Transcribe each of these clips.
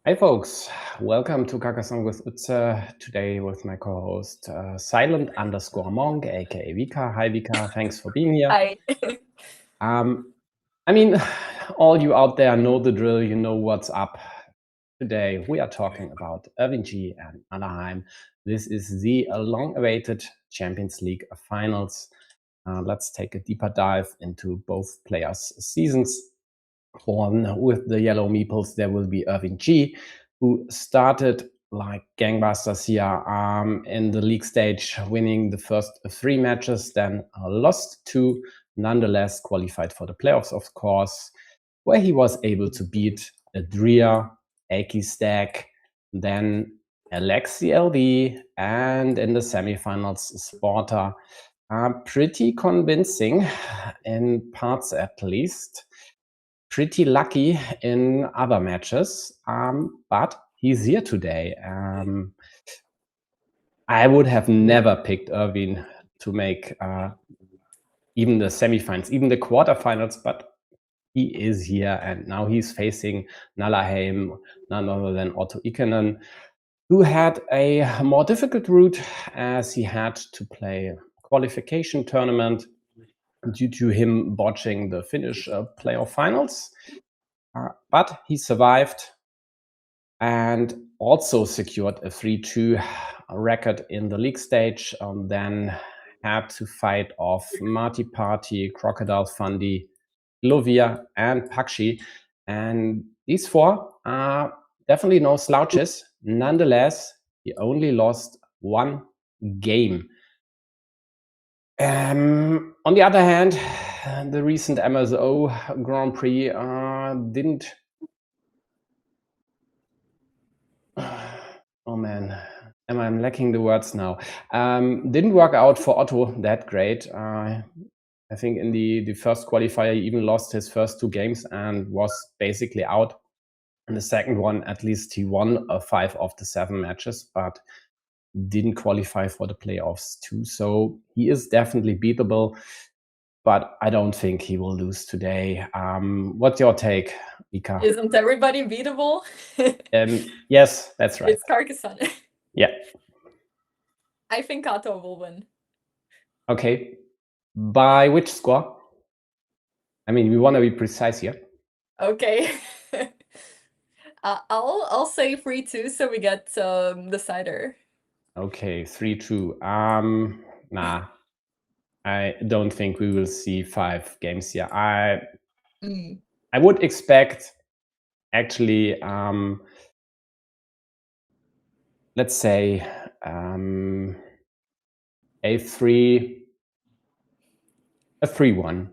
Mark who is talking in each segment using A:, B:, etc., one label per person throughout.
A: Hey folks, welcome to Carcassonne with Utze. Today with my co-host Silent_Monk, aka Vika. Hi Vika, thanks for being here.
B: Hi.
A: I mean, all you out there know the drill, you know what's up. Today we are talking about Irving G and Nallerheim. This is the long-awaited Champions League finals. Let's take a deeper dive into both players' seasons. With the yellow meeples, there will be Irving G, who started like gangbusters here in the league stage, winning the first 3 matches, then lost 2, nonetheless qualified for the playoffs, of course, where he was able to beat Adria, Aki Stack, then Alexi LD, and in the semifinals, Sporta. Pretty convincing in parts at least. Pretty lucky in other matches, but he's here today. I would have never picked Irving to make even the semifinals, even the quarterfinals, but he is here, and now he's facing Nallerheim, none other than Otto Ikonen, who had a more difficult route as he had to play a qualification tournament due to him botching the Finnish playoff finals. But he survived and also secured a 3-2 record in the league stage, then had to fight off Marty Party, Crocodile Fundy, Glovia, and Pakshi. And these 4 are definitely no slouches. Nonetheless, he only lost 1 game. On the other hand, the recent MSO Grand Prix didn't. Oh man, I'm lacking the words now. Didn't work out for Otto that great. I think in the first qualifier, he even lost his first 2 games and was basically out. In the second one, at least he won 5 of the 7 matches, but didn't qualify for the playoffs too. So he is definitely beatable, but I don't think he will lose today. What's your take, Vika?
B: Isn't everybody beatable?
A: Yes, that's right.
B: It's Carcassonne.
A: Yeah.
B: I think Otto will win.
A: Okay. By which score? I mean, we want to be precise here.
B: Okay. I'll say 3-2 so we get decider.
A: Okay, 3-2. Nah, I don't think we will see 5 games here. I would expect actually, let's say a 3-1.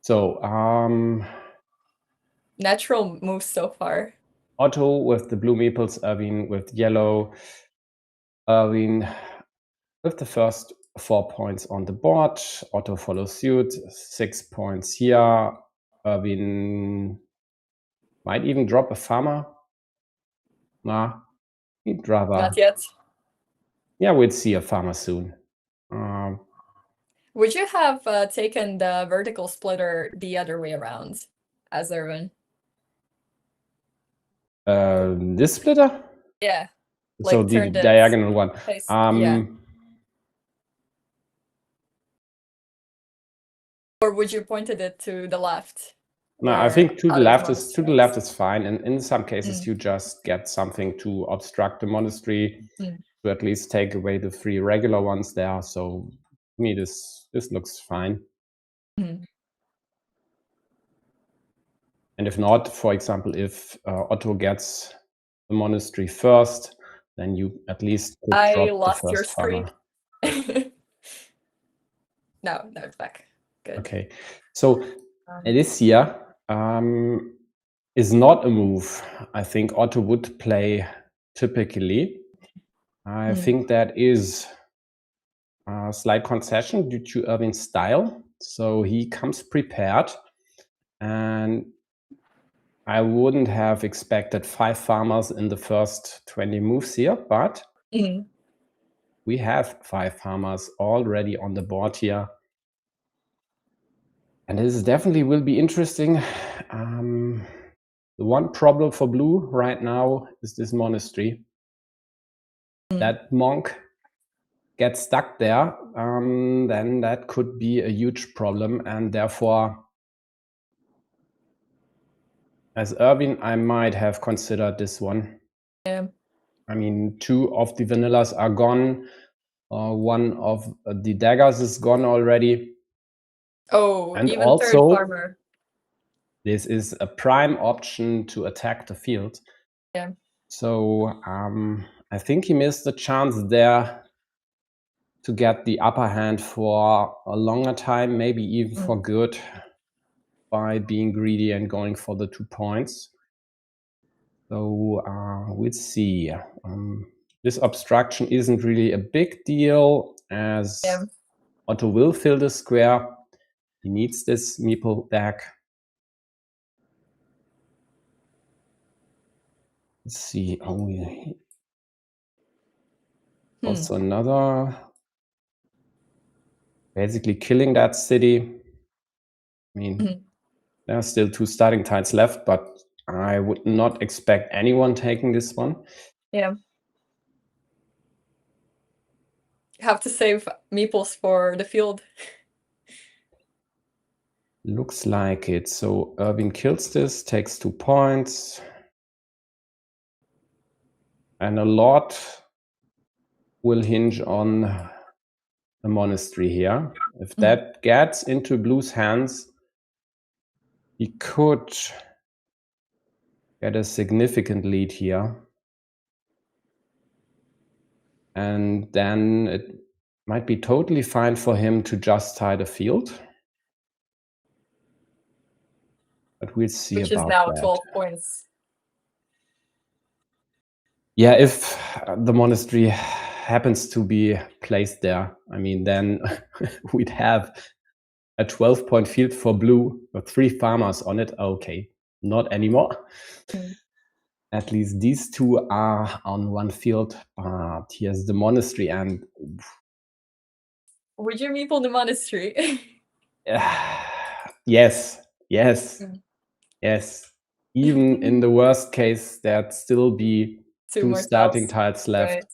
A: So
B: natural moves so far.
A: Otto with the blue meeples, Irving with yellow, Irving with the first 4 points on the board. Otto follows suit, 6 points here. Irving might even drop a farmer. Nah, he'd rather.
B: Not yet.
A: Yeah, we'll see a farmer soon.
B: Would you have taken the vertical splitter the other way around as Irvin?
A: This splitter?
B: Yeah.
A: So
B: Like
A: the
B: turn this.
A: diagonal one.
B: Yeah. Or would you pointed it to the left?
A: No, I think to the left is fine, and in some cases you just get something to obstruct the monastery to at least take away the 3 regular ones there. So to me, this looks fine. And if not, for example, if Otto gets the monastery first, then you at least could drop
B: lost
A: the first
B: your streak.
A: farmer.
B: No, it's back. Good.
A: Okay, so this here is not a move I think Otto would play typically. I think that is a slight concession due to Irving's style. So he comes prepared, and I wouldn't have expected 5 farmers in the first 20 moves here, but we have 5 farmers already on the board here. And this definitely will be interesting. The one problem for blue right now is this monastery. That monk gets stuck there, then that could be a huge problem. And therefore, as Erwin, I might have considered this one.
B: Yeah.
A: I mean, 2 of the vanillas are gone. 1 of the daggers is gone already.
B: Oh,
A: And
B: even
A: also,
B: third farmer.
A: this is a prime option to attack the field.
B: Yeah.
A: So I think he missed the chance there to get the upper hand for a longer time, maybe even for good, by being greedy and going for the 2 points. So we'll see. This obstruction isn't really a big deal, as Otto will fill the square. He needs this meeple back. Let's see. Also another, basically killing that city. I mean, there are still 2 starting tiles left, but I would not expect anyone taking this one.
B: Yeah. You have to save meeples for the field.
A: Looks like it. So Erwin kills this, takes 2 points. And a lot will hinge on the monastery here. If that gets into blue's hands, he could get a significant lead here. And then it might be totally fine for him to just tie the field. But we'll see
B: Which
A: about
B: is now
A: that.
B: 12 points.
A: Yeah, if the monastery happens to be placed there, I mean, then we'd have a 12-point field for blue with 3 farmers on it. Okay, not anymore. At least these 2 are on 1 field, but here's the monastery. And
B: would you meeple the monastery?
A: yes. Even in the worst case, there'd still be 2
B: more
A: starting
B: tiles
A: tiles left.
B: Right.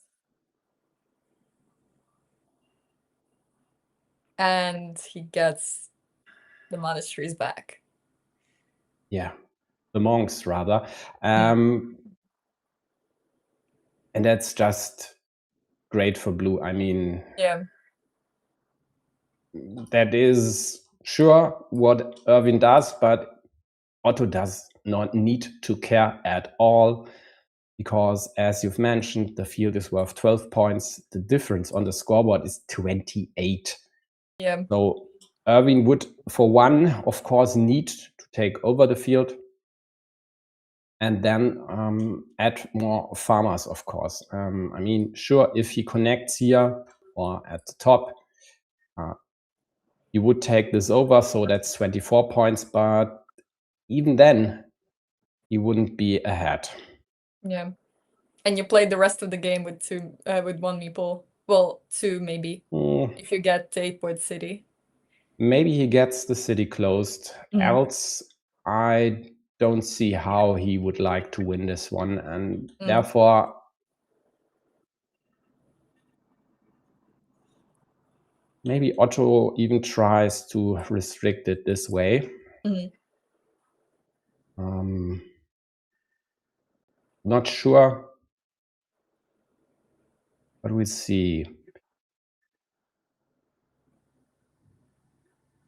B: And he gets the monasteries back.
A: Yeah, the monks rather. And that's just great for blue. I mean,
B: Yeah.
A: that is sure what Erwin does, but Otto does not need to care at all, because as you've mentioned, the field is worth 12 points. The difference on the scoreboard is 28.
B: Yeah.
A: So Erwin would, for one, of course, need to take over the field, and then add more farmers, of course. I mean, sure, if he connects here or at the top, he would take this over, so that's 24 points, but even then, he wouldn't be ahead.
B: Yeah. And you played the rest of the game with 1 meeple. Well, 2 maybe, if you get the 8-point city.
A: Maybe he gets the city closed. Else, I don't see how he would like to win this one, and therefore maybe Otto even tries to restrict it this way. Not sure, but we'll see.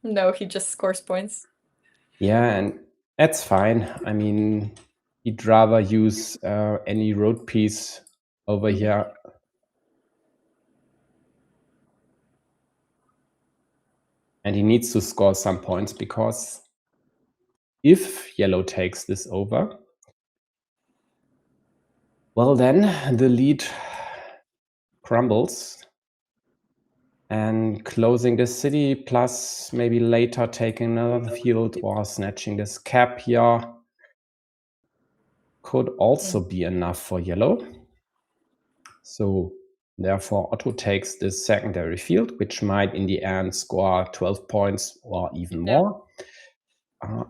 B: No, he just scores points.
A: Yeah, and that's fine. I mean, he'd rather use any road piece over here. And he needs to score some points, because if yellow takes this over, well, then the lead crumbles. And closing this city, plus maybe later taking another field or snatching this cap here, could also be enough for yellow. So Therefore, Otto takes this secondary field, which might in the end score 12 points or even more.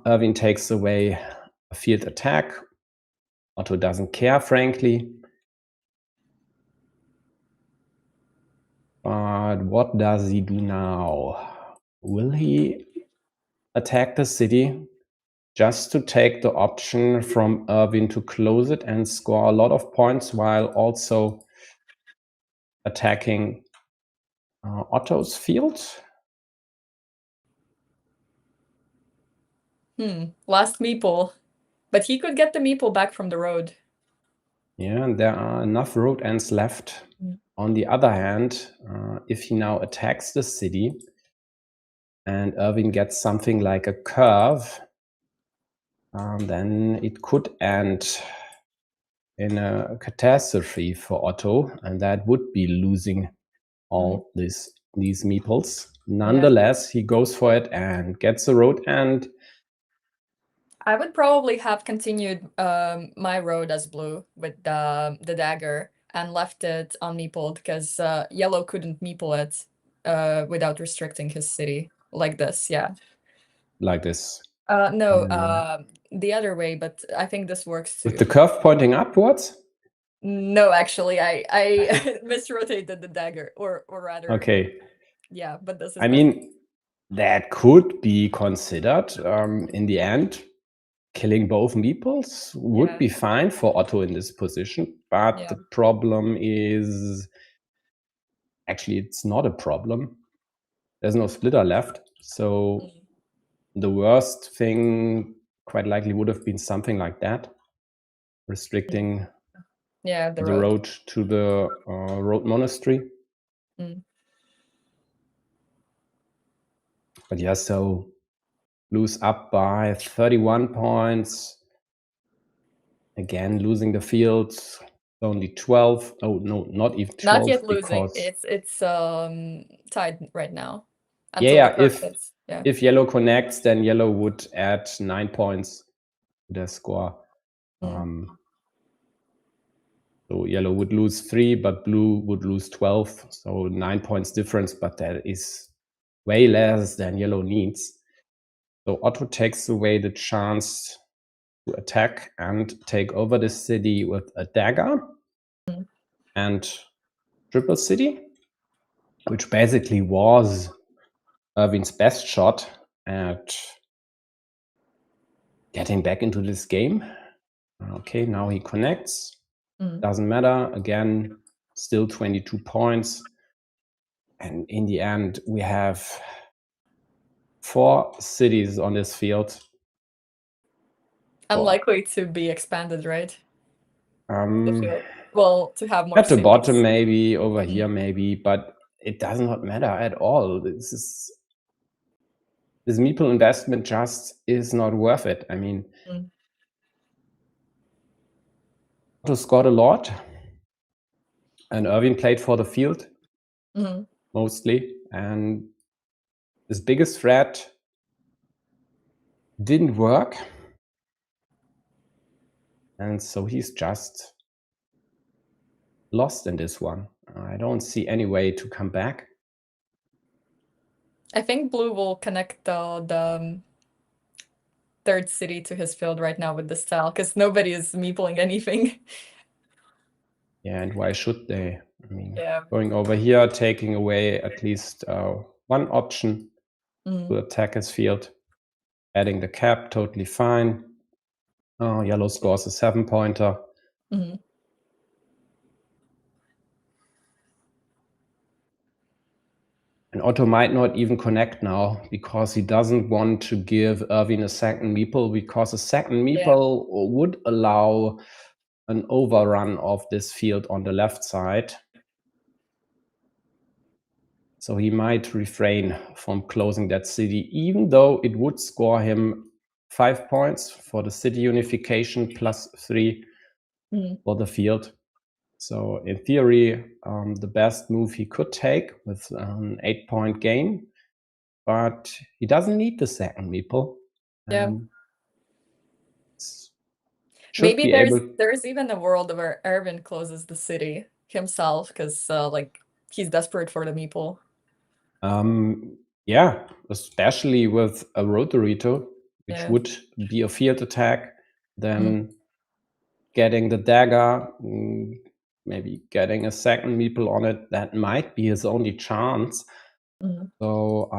A: Erwin takes away a field attack. Otto doesn't care, frankly. But what does he do now? Will he attack the city just to take the option from Erwin to close it and score a lot of points while also attacking Otto's field?
B: Last meeple. But he could get the meeple back from the road.
A: Yeah, and there are enough road ends left. On the other hand, if he now attacks the city and Erwin gets something like a curve, then it could end in a catastrophe for Otto, and that would be losing all these meeples. Nonetheless, he goes for it and gets a road end.
B: I would probably have continued my road as blue with the dagger and left it on meeple because yellow couldn't meeple it without restricting his city like this. Yeah.
A: Like this.
B: No, the other way, but I think this works too.
A: With the curve pointing upwards?
B: No, actually, I misrotated the dagger, or rather.
A: Okay.
B: Yeah, but this is.
A: I mean, that could be considered. In the end, killing both meeples would be fine for Otto in this position, but the problem is actually it's not a problem. There's no splitter left, so the worst thing quite likely would have been something like that, restricting
B: the
A: road to the road monastery. But yeah, so lose up by 31 points. Again, losing the field, only 12. Oh no, not even 12.
B: Not yet losing. It's tied right now.
A: If yellow connects, then yellow would add 9 points to their score. So yellow would lose 3, but blue would lose 12. So 9 points difference, but that is way less than yellow needs. So Otto takes away the chance to attack and take over the city with a dagger and triple city, which basically was Erwin's best shot at getting back into this game. Okay, now he connects. Doesn't matter. Again, still 22 points. And in the end, we have 4 cities on this field.
B: Unlikely to be expanded, right? Well, to have more
A: at the
B: cities.
A: bottom, maybe over here, maybe, but it does not matter at all. This meeple investment just is not worth it. I mean, Otto scored a lot, and Erwin played for the field mostly, and his biggest threat didn't work, and so he's just lost in this one. I don't see any way to come back.
B: I think blue will connect the third city to his field right now with this tile because nobody is meepling anything.
A: Yeah, and why should they? I mean, going over here, taking away at least one option to attack his field, adding the cap, totally fine. Oh, yellow scores a 7-pointer. And Otto might not even connect now because he doesn't want to give Erwin a second meeple, because a second meeple would allow an overrun of this field on the left side. So he might refrain from closing that city, even though it would score him 5 points for the city unification plus 3 for the field. So in theory, the best move he could take with an 8-point gain, but he doesn't need the second meeple.
B: Maybe there's even a world where Erwin closes the city himself because like he's desperate for the meeple.
A: Yeah, especially with a rotorito, which
B: Yeah.
A: would be a field attack, then getting the dagger, maybe getting a second meeple on it, that might be his only chance.
B: Mhm.
A: So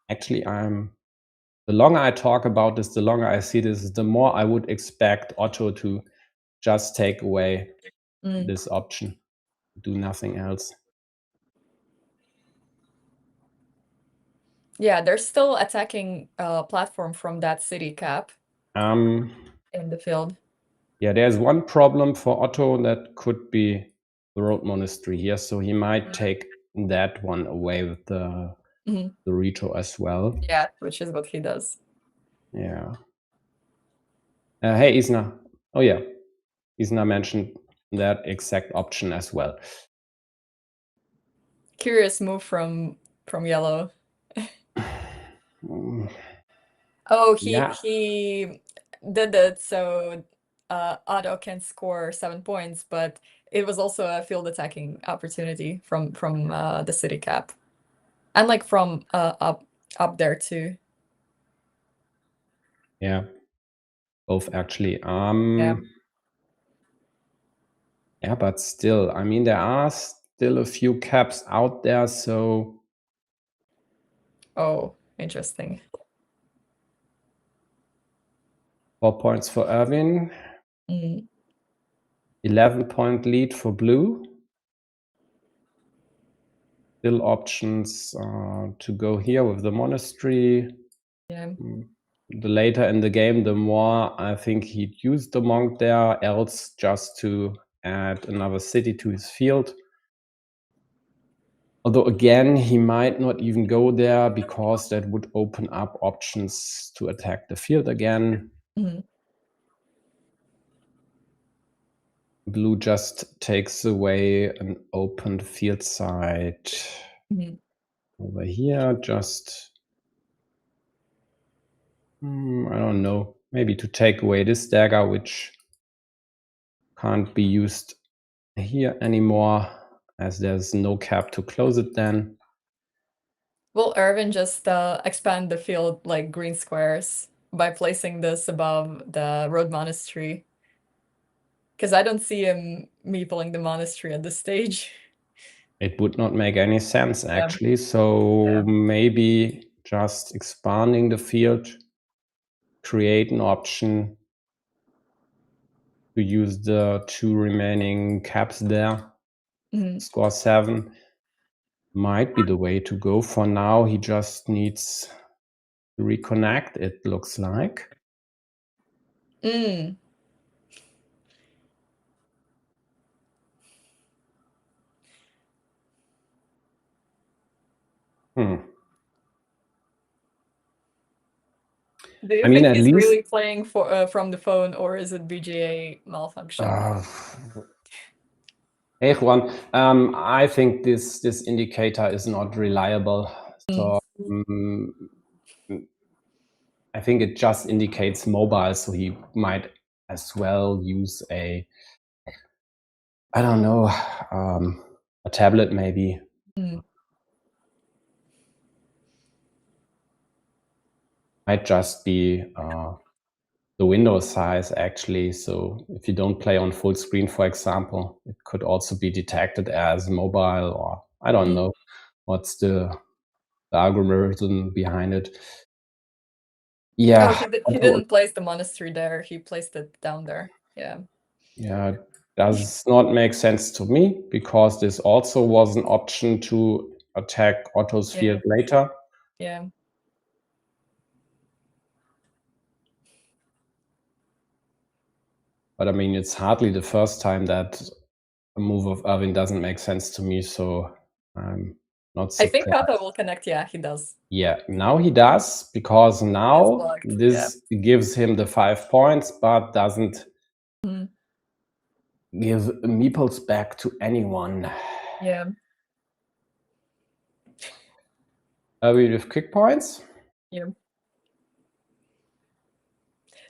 A: actually, the longer I talk about this, the longer I see this, the more I would expect Otto to just take away this option, do nothing else.
B: Yeah, they're still attacking platform from that city cap
A: Um,
B: in the field.
A: yeah, there's one problem for Otto that could be the road monastery here, so he might take that one away with the Rito as well.
B: Yeah, which is what he does.
A: Yeah. Hey, Isna. Oh yeah, Isna mentioned that exact option as well.
B: Curious move from yellow.
A: Mm,
B: Oh,
A: yeah,
B: he did it so Otto can score 7 points, but it was also a field attacking opportunity from the city cap, and like from up there too.
A: yeah, both actually.
B: Yeah.
A: Yeah, but still, I mean, there are still a few caps out there, so
B: Oh, interesting.
A: 4 points for Irvin, 11-point lead for blue. Still options to go here with the monastery.
B: Yeah.
A: The later in the game, the more I think he'd use the monk there, else just to add another city to his field. Although again, he might not even go there because that would open up options to attack the field again. Blue just takes away an open field side. Over here, just I don't know, maybe to take away this dagger, which can't be used here anymore as there's no cap to close it then.
B: Will Irvin just expand the field like green squares by placing this above the road monastery? Because I don't see him meepling the monastery at this stage.
A: It would not make any sense actually. So maybe just expanding the field, create an option to use the 2 remaining caps there, score 7 might be the way to go. For now, he just needs to reconnect, it looks like.
B: Do you
A: I mean,
B: think
A: at
B: he's
A: least
B: really playing for from the phone, or is it BGA malfunction?
A: hey Juan, I think this indicator is not reliable. So I think it just indicates mobile, so he might as well use a, I don't know, a tablet maybe. Might just be the window size actually. So if you don't play on full screen, for example, it could also be detected as mobile, or I don't know what's the algorithm behind it. Yeah.
B: Oh, he didn't place the monastery there. He placed it down there. Yeah.
A: Yeah, does not make sense to me because this also was an option to attack Otto's field later.
B: Yeah.
A: But I mean, it's hardly the first time that a move of Irvin doesn't make sense to me, so I'm not
B: I think
A: surprised.
B: Kata will connect. Yeah, he does.
A: Yeah, now he does, because now
B: blocked,
A: this gives him the 5 points, but doesn't give meeples back to anyone.
B: Yeah.
A: We have quick points.
B: Yeah.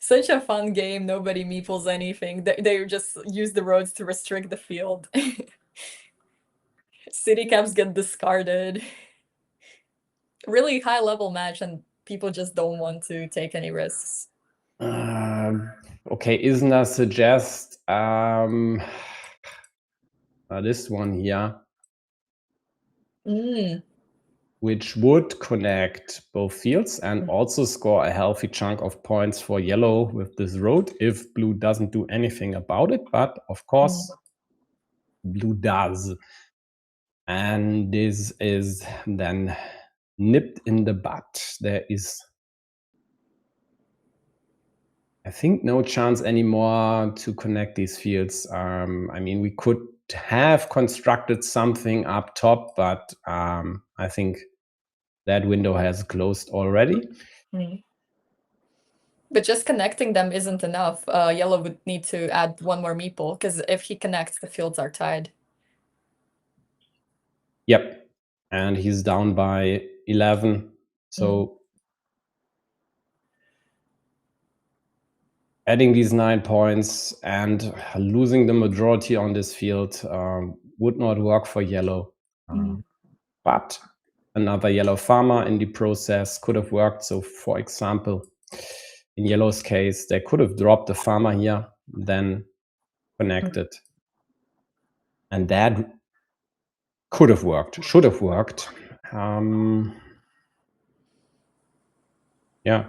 B: Such a fun game. Nobody meeples anything. They just use the roads to restrict the field. City caps get discarded. Really high level match, and people just don't want to take any risks.
A: Okay, Isner suggests this one here, which would connect both fields and also score a healthy chunk of points for yellow with this road if blue doesn't do anything about it. But of course, blue does. And this is then nipped in the butt. There is, I think, no chance anymore to connect these fields. I mean, we could have constructed something up top, but I think that window has closed already.
B: But just connecting them isn't enough. Yellow would need to add one more meeple, because if he connects, the fields are tied.
A: Yep. And he's down by 11. So adding these 9 points and losing the majority on this field would not work for yellow. But another yellow farmer in the process could have worked. So for example, in yellow's case, they could have dropped the farmer here, then connected. And that could have worked, should have worked. Yeah,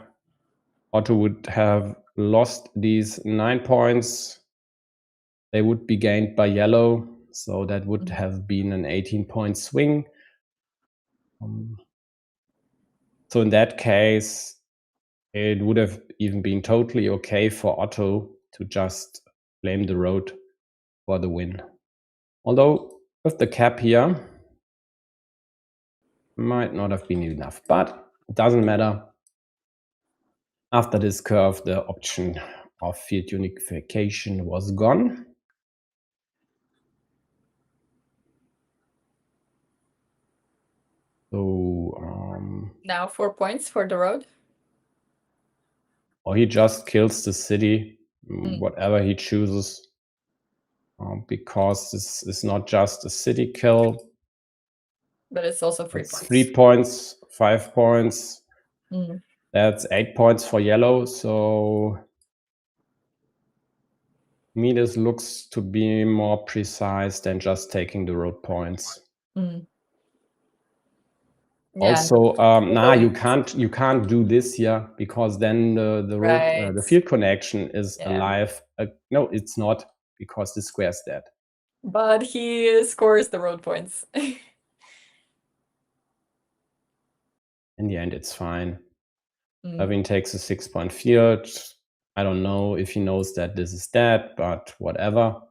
A: Otto would have lost these 9 points. They would be gained by yellow. So that would have been an 18-point swing. So in that case, it would have even been totally okay for Otto to just blame the road for the win. Although with the cap here, might not have been enough, but it doesn't matter. After this curve, the option of field unification was gone. So
B: now 4 points for the road.
A: Or he just kills the city, whatever he chooses, because this is not just a city kill.
B: But it's also 3
A: It's
B: points.
A: 3 points, 5 points. That's 8 points for yellow. So to me, this looks to be more precise than just taking the road points.
B: Yeah.
A: Also, you can't do this here, because then the road, the field connection is alive. No, it's not, because the square is dead.
B: But he scores the road points.
A: In the end, it's fine. Irving takes a 6-point field. I don't know if he knows that this is dead, but whatever.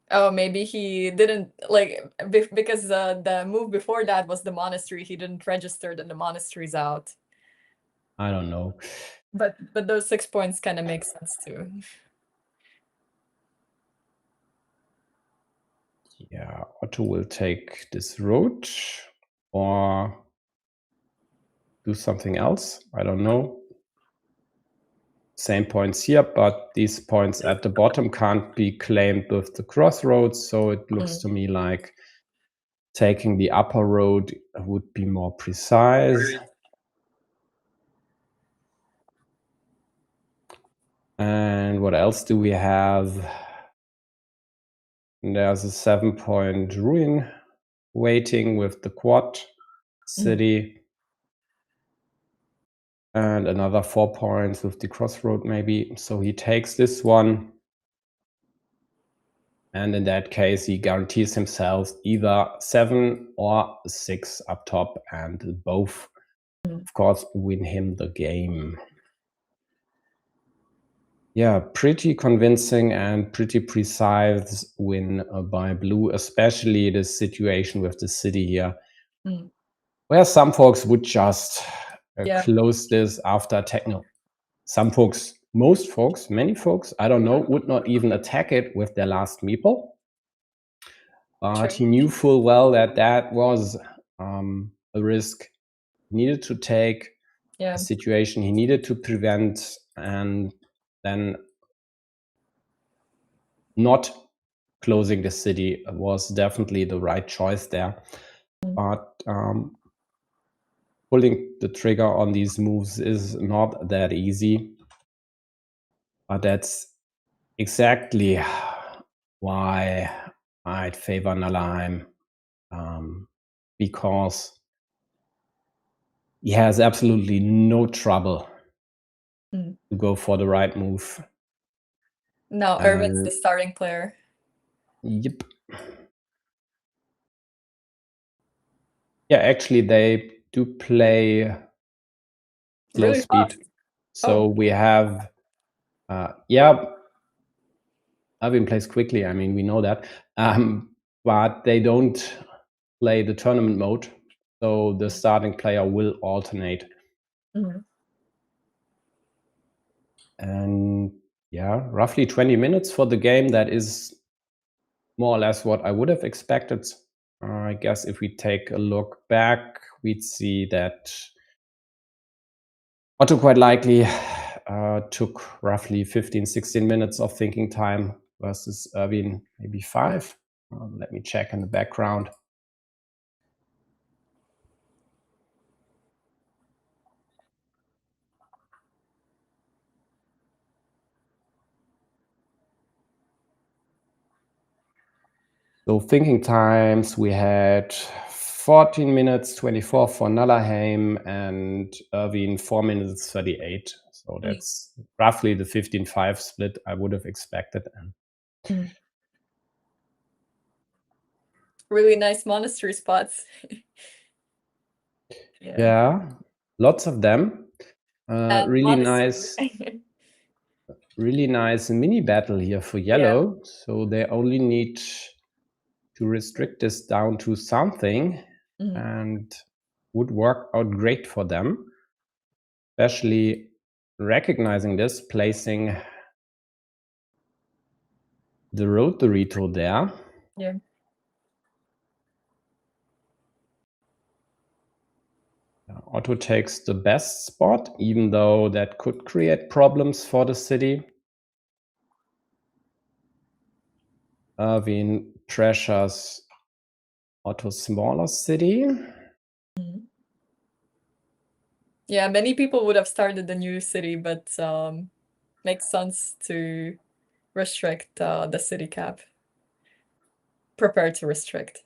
B: Oh, maybe he didn't, like, because the move before that was the monastery. He didn't register that the monastery's out.
A: I don't know.
B: But those 6 points kind of make sense too.
A: Yeah, Otto will take this road or do something else. I don't know. Same points here, but these points at the bottom can't be claimed with the crossroads. So it looks to me like taking the upper road would be more precise. And what else do we have? There's a 7-point ruin waiting with the quad city. And another 4 points with the crossroad maybe. So he takes this one. And in that case, he guarantees himself either 7 or 6 up top, and both, of course, win him the game. Yeah, pretty convincing and pretty precise win by blue, especially the situation with the city here, where some folks would just close this after techno. Some folks, most folks, many folks, I don't know, would not even attack it with their last meeple. But he knew full well that that was a risk he needed to take, a situation he needed to prevent, and then not closing the city was definitely the right choice there. But pulling the trigger on these moves is not that easy. But that's exactly why I'd favor Nallerheim, because he has absolutely no trouble to go for the right move.
B: Now Erwin's the starting player.
A: Yep. Yeah, actually, they do play slow
B: Really
A: speed.
B: fast.
A: So we have, Erwin plays quickly. I mean, we know that. But they don't play the tournament mode. So the starting player will alternate. And yeah, roughly 20 minutes for the game. That is more or less what I would have expected. I guess if we take a look back, we'd see that Otto quite likely took roughly 15, 16 minutes of thinking time versus Erwin maybe 5. Let me check in the background. So thinking times, we had 14 minutes 24 for Nallerheim and Erwin 4 minutes 38. So that's roughly the 15-5 split I would have expected.
B: Really nice monastery spots.
A: Yeah, lots of them. Really nice. Really nice mini battle here for yellow.
B: Yeah.
A: So they only need to restrict this down to something and would work out great for them, especially recognizing this, placing the road Dorito there.
B: Yeah.
A: Otto takes the best spot, even though that could create problems for the city. Erwin pressures Otto's smaller city.
B: Yeah, many people would have started the new city, but makes sense to restrict the city cap. Prepare to restrict.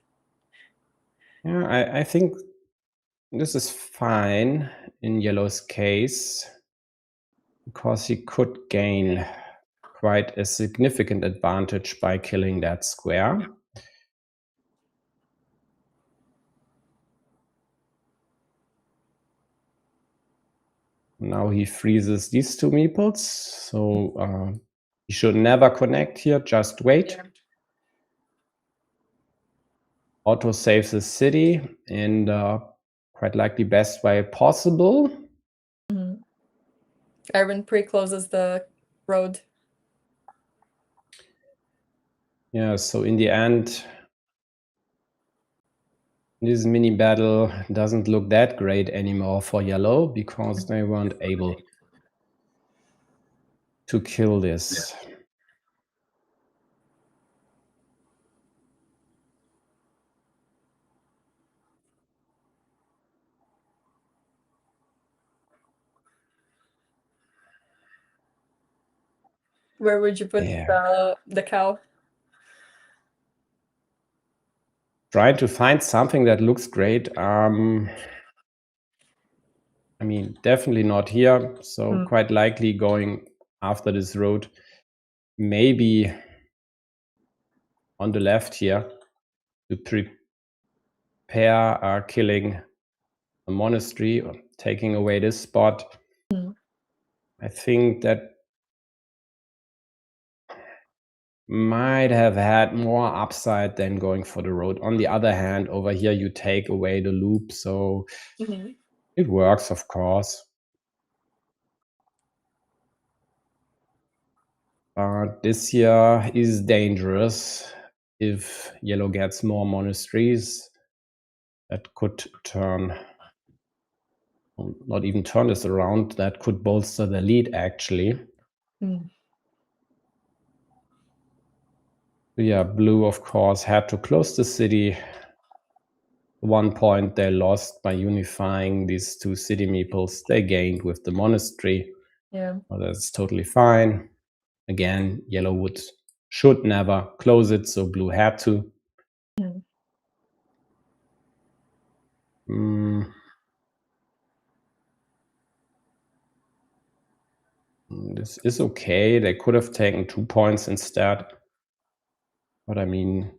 A: Yeah, I think this is fine in yellow's case, because he could gain quite a significant advantage by killing that square. Now he freezes these two meeples, so he should never connect here, just wait. Yeah. Otto saves his city in the quite likely best way possible.
B: Erwin pre-closes the road.
A: Yeah, so in the end, this mini battle doesn't look that great anymore for yellow, because they weren't able to kill this.
B: Where would you put the cow?
A: Trying to find something that looks great. I mean, definitely not here. So quite likely going after this road, maybe on the left here, to prepare killing a monastery or taking away this spot. I think that might have had more upside than going for the road. On the other hand, over here you take away the loop, so it works, of course. But this here is dangerous. If yellow gets more monasteries, that could turn, not even turn this around, that could bolster the lead, actually. Yeah, blue, of course, had to close the city. One point they lost by unifying these two city meeples. They gained with the monastery.
B: Yeah.
A: Well, that's totally fine. Again, yellow should never close it, so blue had to. This is okay. They could have taken 2 points instead. But I mean,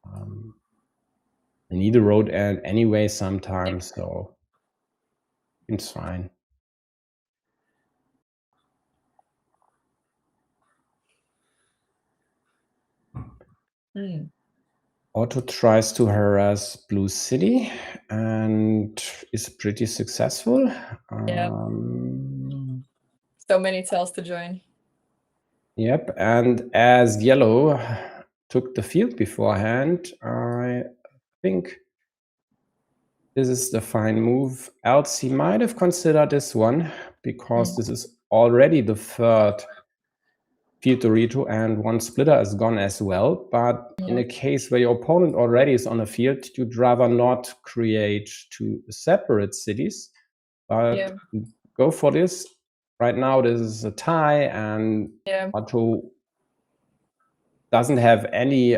A: I need a road end anyway sometimes, so it's fine. Otto tries to harass Blue City and is pretty successful.
B: Yeah. So many cells to join.
A: Yep, and as yellow took the field beforehand, I think this is the fine move. Else he might have considered this one, because this is already the third field Dorito and one splitter is gone as well. But in a case where your opponent already is on a field, you'd rather not create two separate cities, but go for this. Right now, this is a tie, and Otto doesn't have any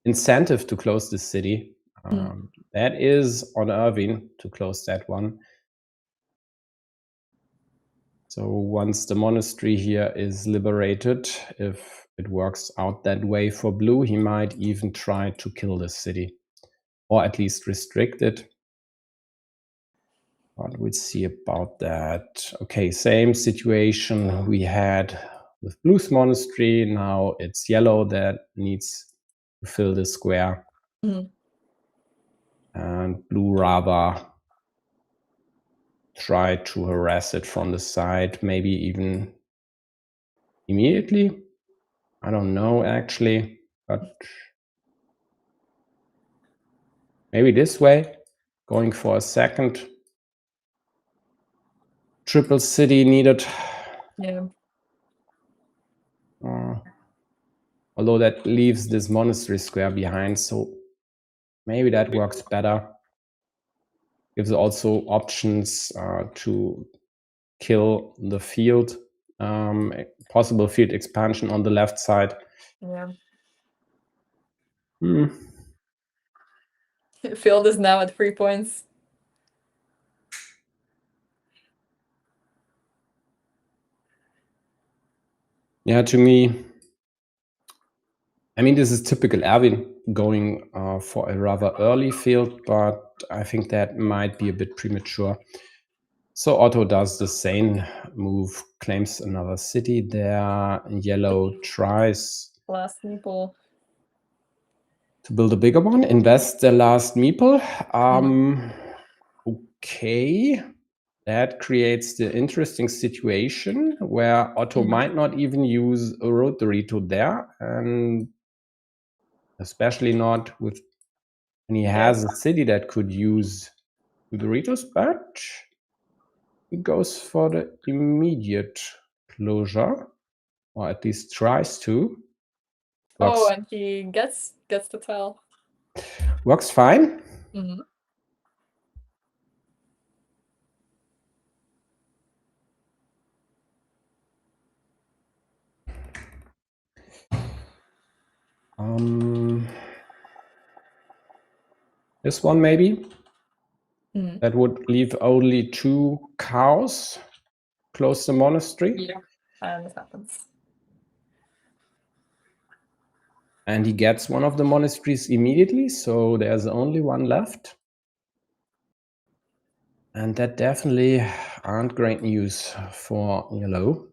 A: incentive to close this city. That is on Irving to close that one. So once the monastery here is liberated, if it works out that way for blue, he might even try to kill this city, or at least restrict it. But we'll see about that. Okay, same situation we had with blue's monastery. Now it's yellow that needs to fill the square. And blue rather try to harass it from the side, maybe even immediately. I don't know, actually, but maybe this way, going for a second triple city needed.
B: Yeah.
A: Although that leaves this monastery square behind, so maybe that works better. Gives also options to kill the field, possible field expansion on the left side.
B: Yeah. Field is now at 3 points.
A: Yeah, to me, I mean, this is typical Erwin going for a rather early field, but I think that might be a bit premature. So Otto does the same move, claims another city there. Yellow tries
B: Last meeple
A: to build a bigger one, invest the last meeple. Okay, that creates the interesting situation where Otto might not even use a road Dorito there, and especially not with when he has a city that could use two Doritos, but he goes for the immediate closure, or at least tries to.
B: Works. And he gets the tile.
A: Works fine. This one maybe. That would leave only 2 cows. Close the monastery.
B: Yeah, and it happens.
A: And he gets one of the monasteries immediately, so there's only one left. And that definitely aren't great news for yellow.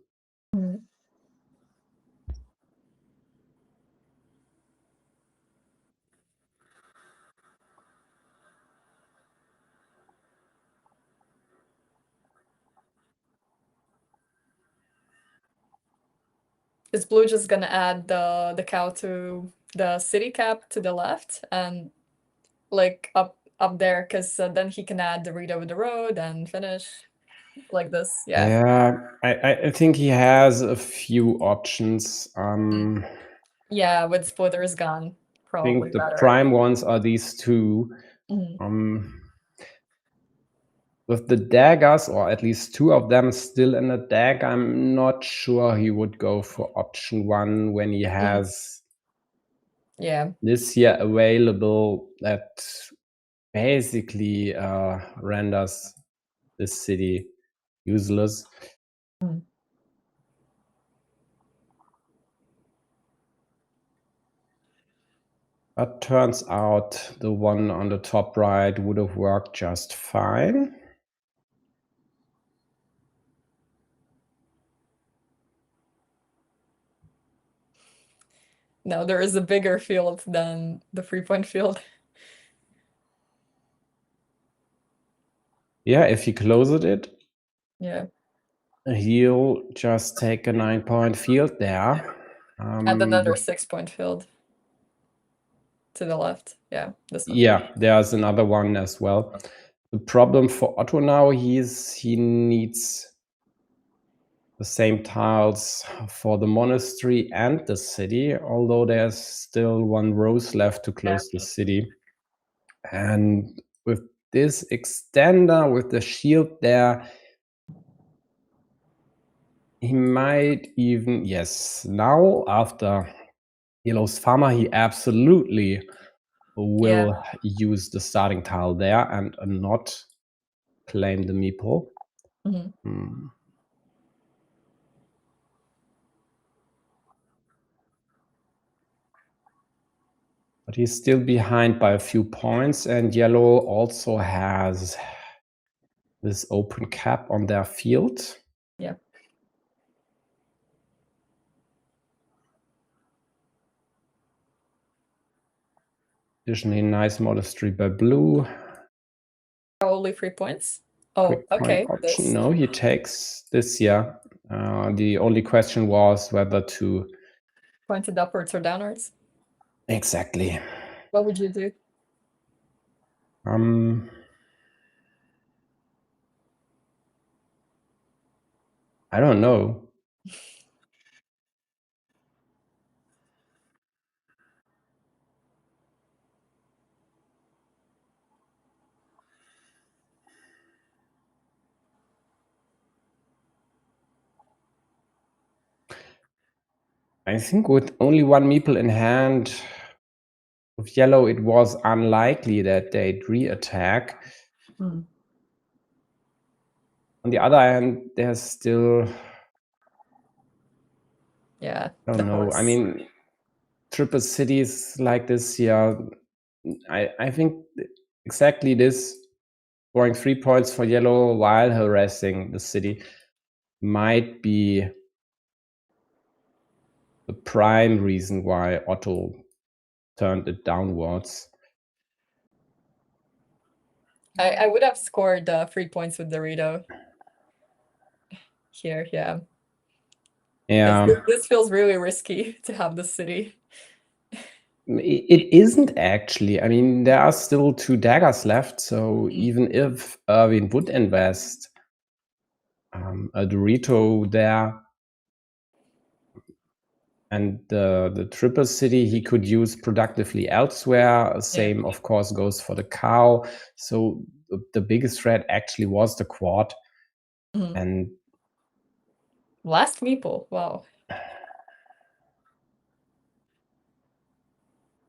B: Is blue just gonna add the cow to the city cap to the left and like up there, because then he can add the read over the road and finish like this.
A: Yeah, I think he has a few options.
B: Yeah, with splitters gone,
A: I
B: probably
A: think the
B: better.
A: prime ones are these two.
B: Mhm.
A: With the daggers, or at least two of them still in a dagger, I'm not sure he would go for option 1 when he has
B: Yeah.
A: this here available that basically renders this city useless.
B: Mm.
A: But turns out the one on the top right would have worked just fine.
B: No, there is a bigger field than the 3-point field.
A: Yeah, if he closes it,
B: Yeah.
A: he'll just take a 9-point field there.
B: And another 6-point field to the left. Yeah, this one.
A: Yeah, there's another one as well. The problem for Otto now, he needs the same tiles for the monastery and the city, although there's still one rose left to close the city. And with this extender, with the shield there, he might even, yes, now after Yellow's farmer, he absolutely will use the starting tile there and not claim the meeple.
B: Mhm.
A: But he's still behind by a few points, and yellow also has this open cap on their field.
B: Yeah.
A: Additionally, nice monastery by blue.
B: Only 3 points. Oh,
A: Quick point
B: okay.
A: option. No, he takes this here. The only question was whether to
B: Pointed upwards or downwards.
A: exactly.
B: What would you do?
A: I don't know. I think with only one meeple in hand, with yellow, it was unlikely that they'd re-attack.
B: Hmm.
A: On the other hand, there's still,
B: Yeah,
A: I don't know. I mean, triple cities like this here, I think exactly this, scoring 3 points for yellow while harassing the city, might be the prime reason why Otto turned it downwards.
B: I would have scored 3 points with Dorito. Here, yeah.
A: Yeah.
B: This feels really risky to have the city.
A: It isn't actually. I mean, there are still 2 daggers left, so even if Irvin would invest a Dorito there and the triple city he could use productively elsewhere. Same, of course, goes for the cow. So the biggest threat actually was the quad. And
B: last meeple, wow.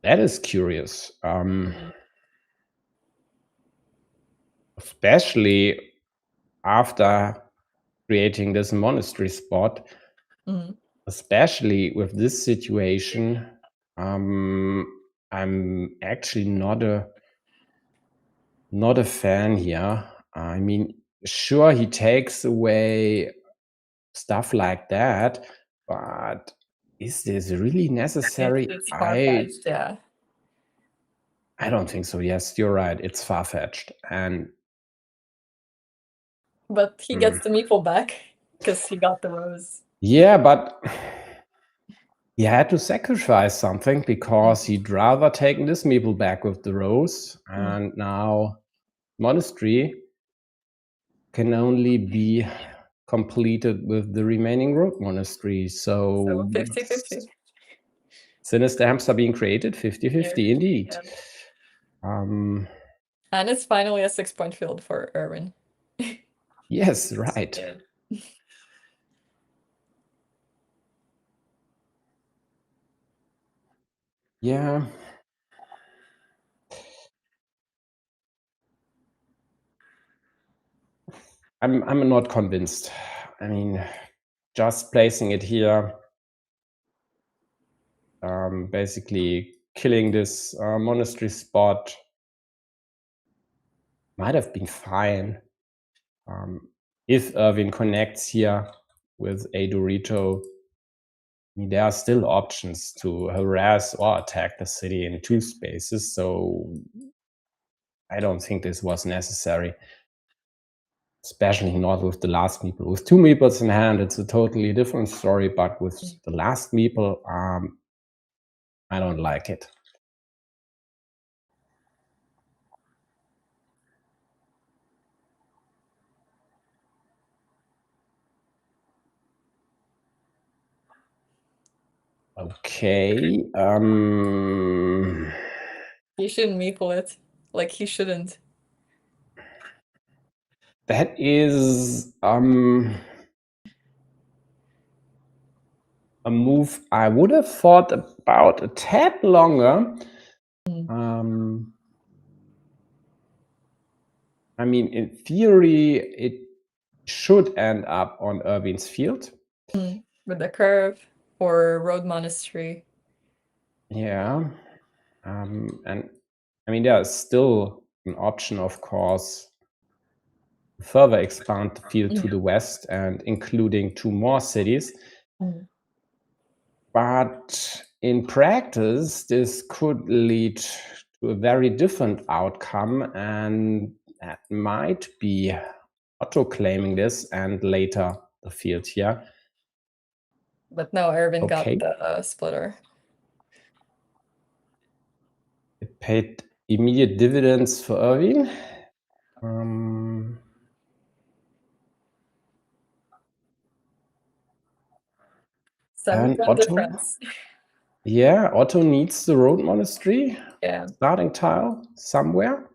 A: That is curious. Especially after creating this monastery spot, especially with this situation, I'm actually not a fan here. I mean, sure, he takes away stuff like that, but is this really necessary?
B: It's far-fetched, yeah.
A: I don't think so. Yes, you're right. It's far-fetched.
B: But he gets the meeple back because he got the rose.
A: Yeah, but he had to sacrifice something because he'd rather take this meeple back with the rose, and now monastery can only be completed with the remaining road monastery. So
B: 50-50.
A: Sinister Hamster being created, 50-50 indeed.
B: Yeah. And it's finally a 6-point field for Erwin.
A: Yes, right.
B: Yeah.
A: Yeah. I'm not convinced. I mean, just placing it here, basically killing this monastery spot might have been fine. If Erwin connects here with a Dorito, I mean, there are still options to harass or attack the city in 2 spaces, so I don't think this was necessary. Especially not with the last meeple. With 2 meeples in hand, it's a totally different story, but with the last meeple, I don't like it. Okay.
B: He shouldn't meeple it. Like, he shouldn't.
A: That is a move I would have thought about a tad longer. I mean, in theory, it should end up on Erwin's field.
B: With the curve or road monastery.
A: Yeah. And I mean, there's still an option, of course, to further expand the field to the west and including 2 more cities. But in practice, this could lead to a very different outcome, and that might be Otto claiming this and later the field here.
B: But no, Erwin
A: Okay.
B: got the splitter.
A: It paid immediate dividends for Erwin. And Otto,
B: difference.
A: yeah, Otto needs the road monastery.
B: Yeah.
A: Starting tile somewhere.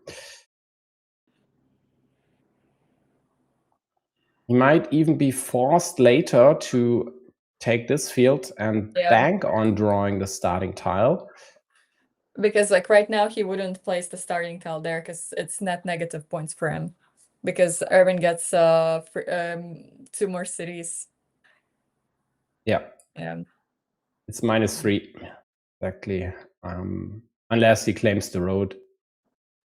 A: He might even be forced later to take this field and bank on drawing the starting tile.
B: Because like right now he wouldn't place the starting tile there because it's net negative points for him. Because Erwin gets 2 more cities.
A: Yeah. It's -3. Exactly. Unless he claims the road.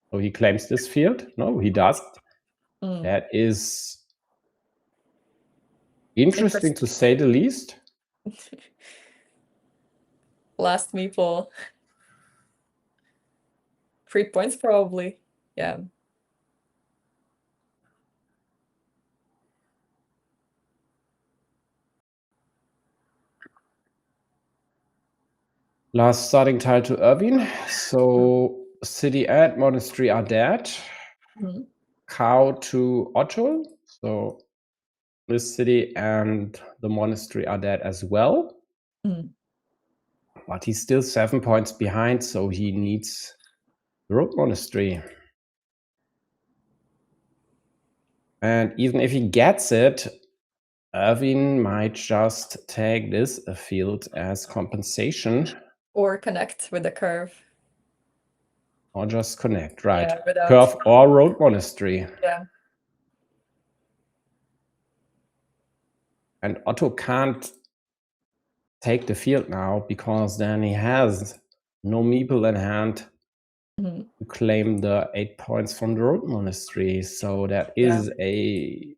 A: So he claims this field. No, he doesn't. That is interesting to say the least.
B: Last meeple. 3 points probably. Yeah.
A: Last starting tile to Erwin. So city and monastery are dead. Cow to Otto. So this city and the monastery are dead as well. But he's still 7 points behind, so he needs the road monastery. And even if he gets it, Erwin might just take this field as compensation.
B: Or connect with the curve.
A: Or just connect, right.
B: Yeah, without...
A: Curve or road monastery.
B: Yeah.
A: And Otto can't take the field now because then he has no meeple in hand to claim the 8 points from the road monastery. So that is a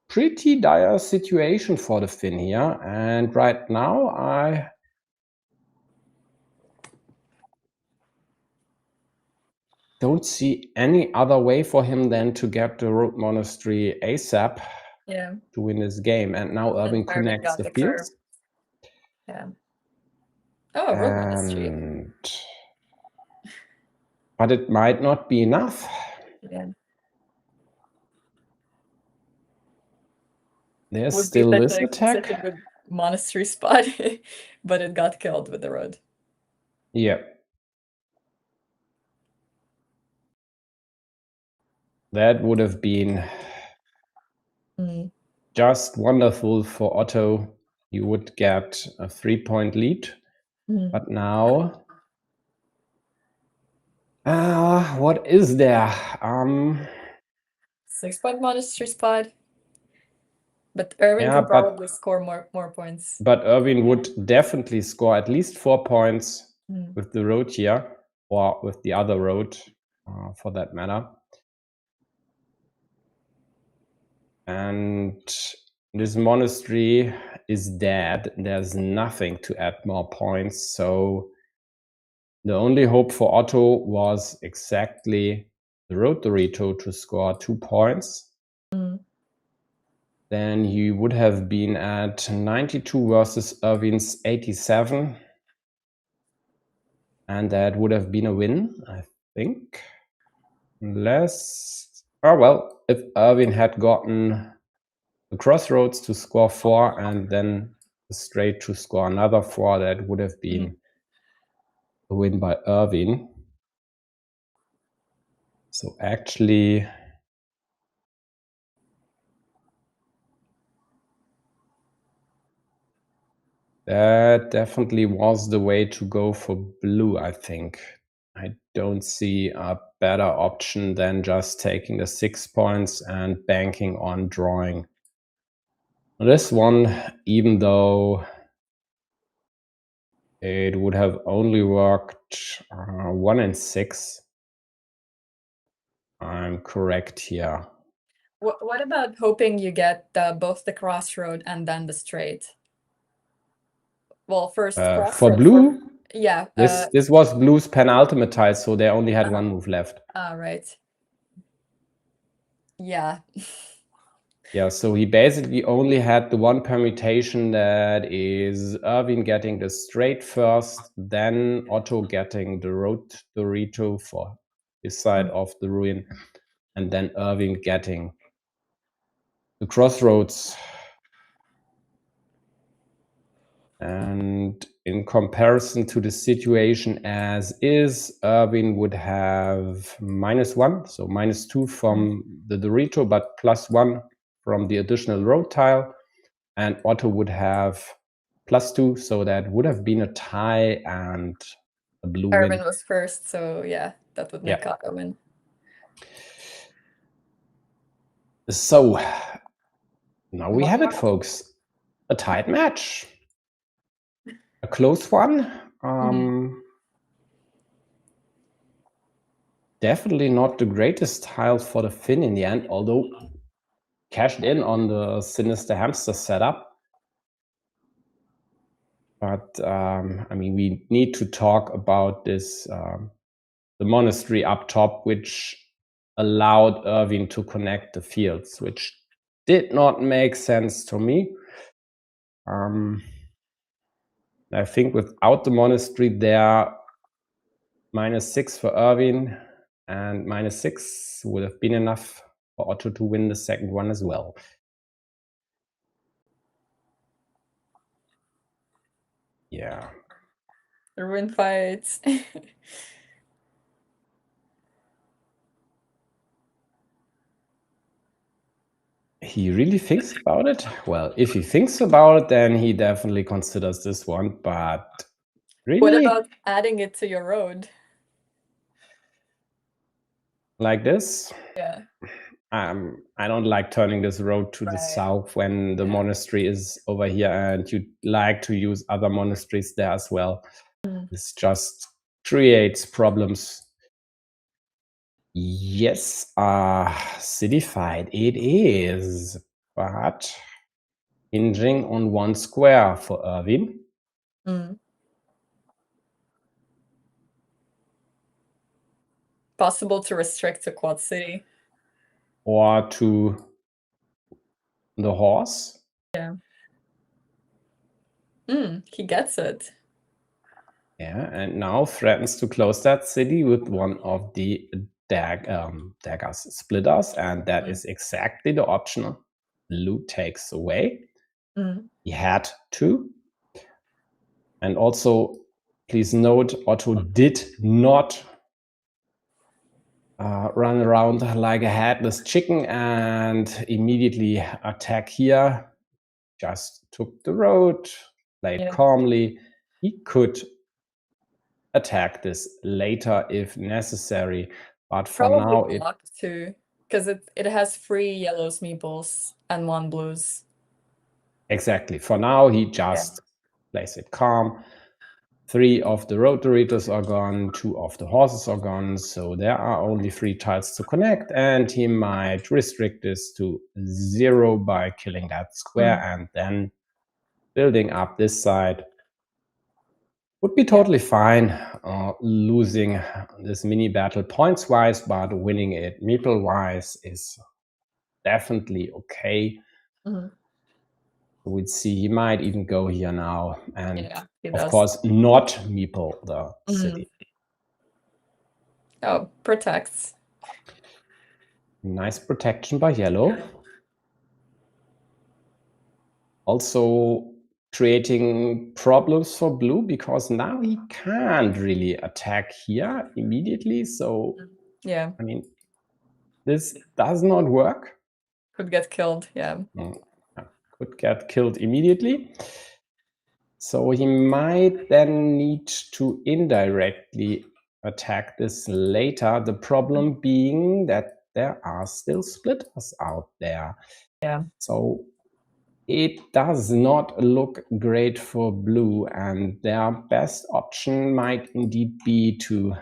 A: pretty dire situation for the Finn here. And right now I don't see any other way for him than to get the road monastery ASAP to win this game. And now Erwin connects the fields.
B: Yeah. Oh, road monastery.
A: But it might not be enough.
B: Yeah.
A: There's still this attack.
B: monastery spot, but it got killed with the road.
A: Yeah. That would have been just wonderful for Otto. He would get a 3-point lead. But now, what is there?
B: 6-point monastery spot. But Erwin
A: Yeah,
B: could probably score more points.
A: But Erwin would definitely score at least 4 points with the road here, or with the other road, for that matter. And this monastery is dead. There's nothing to add more points. So the only hope for Otto was exactly the road Dorito to score 2 points. Then he would have been at 92 versus Erwin's 87. And that would have been a win, I think. Unless, oh well, if Erwin had gotten the crossroads to score 4 and then the straight to score another 4, that would have been a win by Erwin. So actually, that definitely was the way to go for blue, I think. I don't see a better option than just taking the 6 points and banking on drawing this one, even though it would have only worked 1 and 6. I'm correct here.
B: What about hoping you get both the crossroad and then the straight? Well, first crossroad.
A: For blue?
B: Yeah.
A: This was blue's penultimate tile, so they only had one move left.
B: Right. Yeah.
A: Yeah, so he basically only had the one permutation, that is Erwin getting the straight first, then Otto getting the road Dorito for his side of the ruin, and then Erwin getting the crossroads. And in comparison to the situation as is, Erwin would have -1, so -2 from the Dorito, but +1 from the additional road tile. And Otto would have +2, so that would have been a tie and a blue win.
B: Erwin was first, so yeah, that would make Otto win.
A: So now we have it, folks. A tight match. A close one. Definitely not the greatest tile for the Finn in the end, although cashed in on the Sinister Hamster setup. But I mean, we need to talk about this, the monastery up top, which allowed Erwin to connect the fields, which did not make sense to me. I think without the monastery there, -6 for Erwin and -6 would have been enough for Otto to win the second one as well. Yeah.
B: The ruin fights.
A: He really thinks about it? Well, if he thinks about it, then he definitely considers this one, but really?
B: What about adding it to your road?
A: Like this?
B: Yeah.
A: I don't like turning this road to the south when the monastery is over here, and you'd like to use other monasteries there as well. This just creates problems. Yes, city fight it is, but hinging on 1 square for Erwin.
B: Possible to restrict to quad city.
A: Or to the horse.
B: Yeah. He gets it.
A: Yeah, and now threatens to close that city with one of the daggers splitters, and that is exactly the option blue takes away. He had to. And also, please note, Otto did not run around like a headless chicken and immediately attack here. Just took the road, played calmly. He could attack this later if necessary, but for now
B: Probably blocked too, because it has 3 yellows meeples and 1 blues.
A: exactly. For now, he just plays it calm. 3 of the road Doritos are gone, 2 of the horses are gone, so there are only 3 tiles to connect, and he might restrict this to 0 by killing that square and then building up this side. Would be totally fine losing this mini battle points-wise, but winning it meeple-wise is definitely okay. We'll see. He might even go here now, and of course not meeple the city.
B: Oh, protects.
A: Nice protection by yellow. Also creating problems for blue because now he can't really attack here immediately. So
B: Yeah,
A: I mean, this does not work.
B: could get killed. Yeah.
A: Could get killed immediately. So he might then need to indirectly attack this later. The problem being that there are still splitters out there.
B: Yeah.
A: So it does not look great for blue, and their best option might indeed be to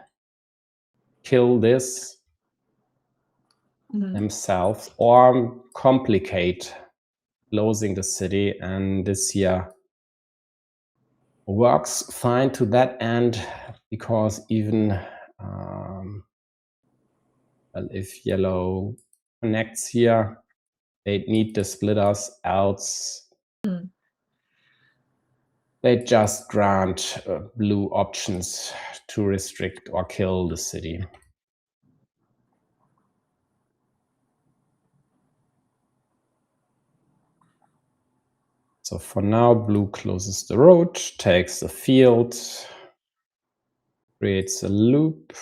A: kill this themselves or complicate closing the city, and this here works fine to that end because even well, if yellow connects here, they need the splitters, else they just grant blue options to restrict or kill the city. So for now, blue closes the road, takes the field, creates a loop.